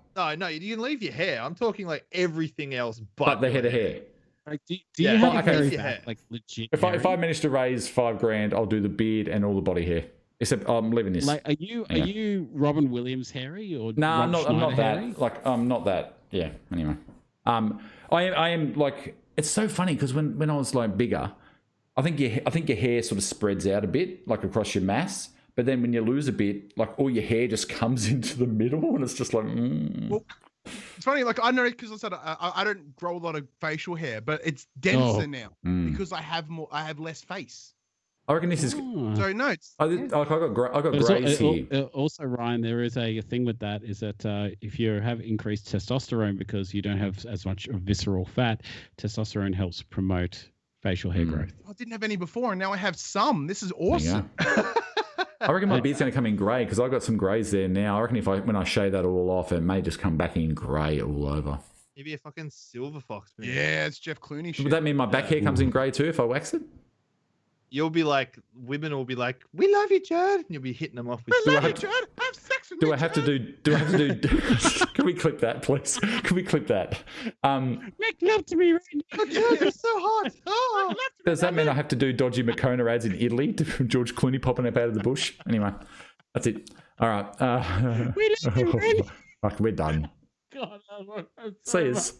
[SPEAKER 3] you can leave your hair. I'm talking like everything else,
[SPEAKER 2] But the head of hair.
[SPEAKER 1] Like, do
[SPEAKER 3] Yeah,
[SPEAKER 1] you have
[SPEAKER 2] well,
[SPEAKER 1] a hairy
[SPEAKER 3] okay.
[SPEAKER 1] back, like legit?
[SPEAKER 2] If I
[SPEAKER 1] hairy?
[SPEAKER 2] manage to raise $5,000, I'll do the beard and all the body hair. Except I'm leaving this.
[SPEAKER 1] Like, are you Robin Williams hairy or?
[SPEAKER 2] No,
[SPEAKER 1] Rob
[SPEAKER 2] I'm not
[SPEAKER 1] Schneider
[SPEAKER 2] that.
[SPEAKER 1] hairy?
[SPEAKER 2] Like, I'm not that. Yeah. Anyway, I am like. It's so funny because when I was like bigger, I think your hair sort of spreads out a bit, like across your mass. But then when you lose a bit, like all your hair just comes into the middle, and it's just like.
[SPEAKER 4] Well, it's funny, like I know because I said I don't grow a lot of facial hair, but it's denser now because I have less face.
[SPEAKER 2] I reckon this is.
[SPEAKER 1] Oh.
[SPEAKER 4] So no, it's
[SPEAKER 2] I got
[SPEAKER 1] There's
[SPEAKER 2] grays here.
[SPEAKER 1] Also, Ryan, there is a thing with that is that if you have increased testosterone because you don't have as much visceral fat, testosterone helps promote facial hair growth.
[SPEAKER 4] I didn't have any before, and now I have some. This is
[SPEAKER 2] There you
[SPEAKER 4] awesome.
[SPEAKER 2] go. I reckon my beard's going to come in grey because I've got some greys there now. I reckon when I shave that all off, it may just come back in grey all over.
[SPEAKER 3] Maybe a fucking silver fox. Man.
[SPEAKER 4] Yeah, it's Jeff Clooney shit.
[SPEAKER 2] Would that mean my back hair comes in grey too if I wax it?
[SPEAKER 3] You'll be like, women will be like, "We love you, Judd," and you'll be hitting them off with.
[SPEAKER 4] I love you, Judd. Have sex with
[SPEAKER 2] Do
[SPEAKER 4] me,
[SPEAKER 2] I have to
[SPEAKER 4] Judd.
[SPEAKER 2] do? Can we clip that, please? Can we clip that?
[SPEAKER 1] Make love to me right now.
[SPEAKER 3] Oh, Judd, you're so hot. Oh,
[SPEAKER 2] Does that mean I have to do dodgy Makona ads in Italy to George Clooney popping up out of the bush? Anyway, that's it. All right.
[SPEAKER 1] We love you, Randy.
[SPEAKER 2] Fuck, we're done.
[SPEAKER 1] God, I love it so
[SPEAKER 2] See
[SPEAKER 1] much.
[SPEAKER 2] us.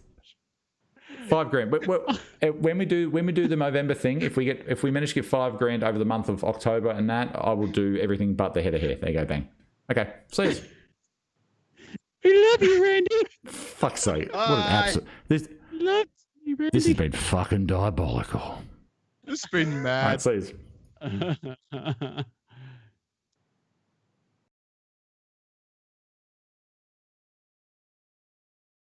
[SPEAKER 2] $5,000. When we do the November thing, if we manage to get $5,000 over the month of October and that, I will do everything but the head of hair. There you go, bang. Okay, see us.
[SPEAKER 1] We love you, Randy.
[SPEAKER 2] Fuck's sake! What an absolute.
[SPEAKER 1] Love you, Randy.
[SPEAKER 2] This has been fucking diabolical.
[SPEAKER 4] It's been
[SPEAKER 2] All
[SPEAKER 4] mad.
[SPEAKER 2] right, see us.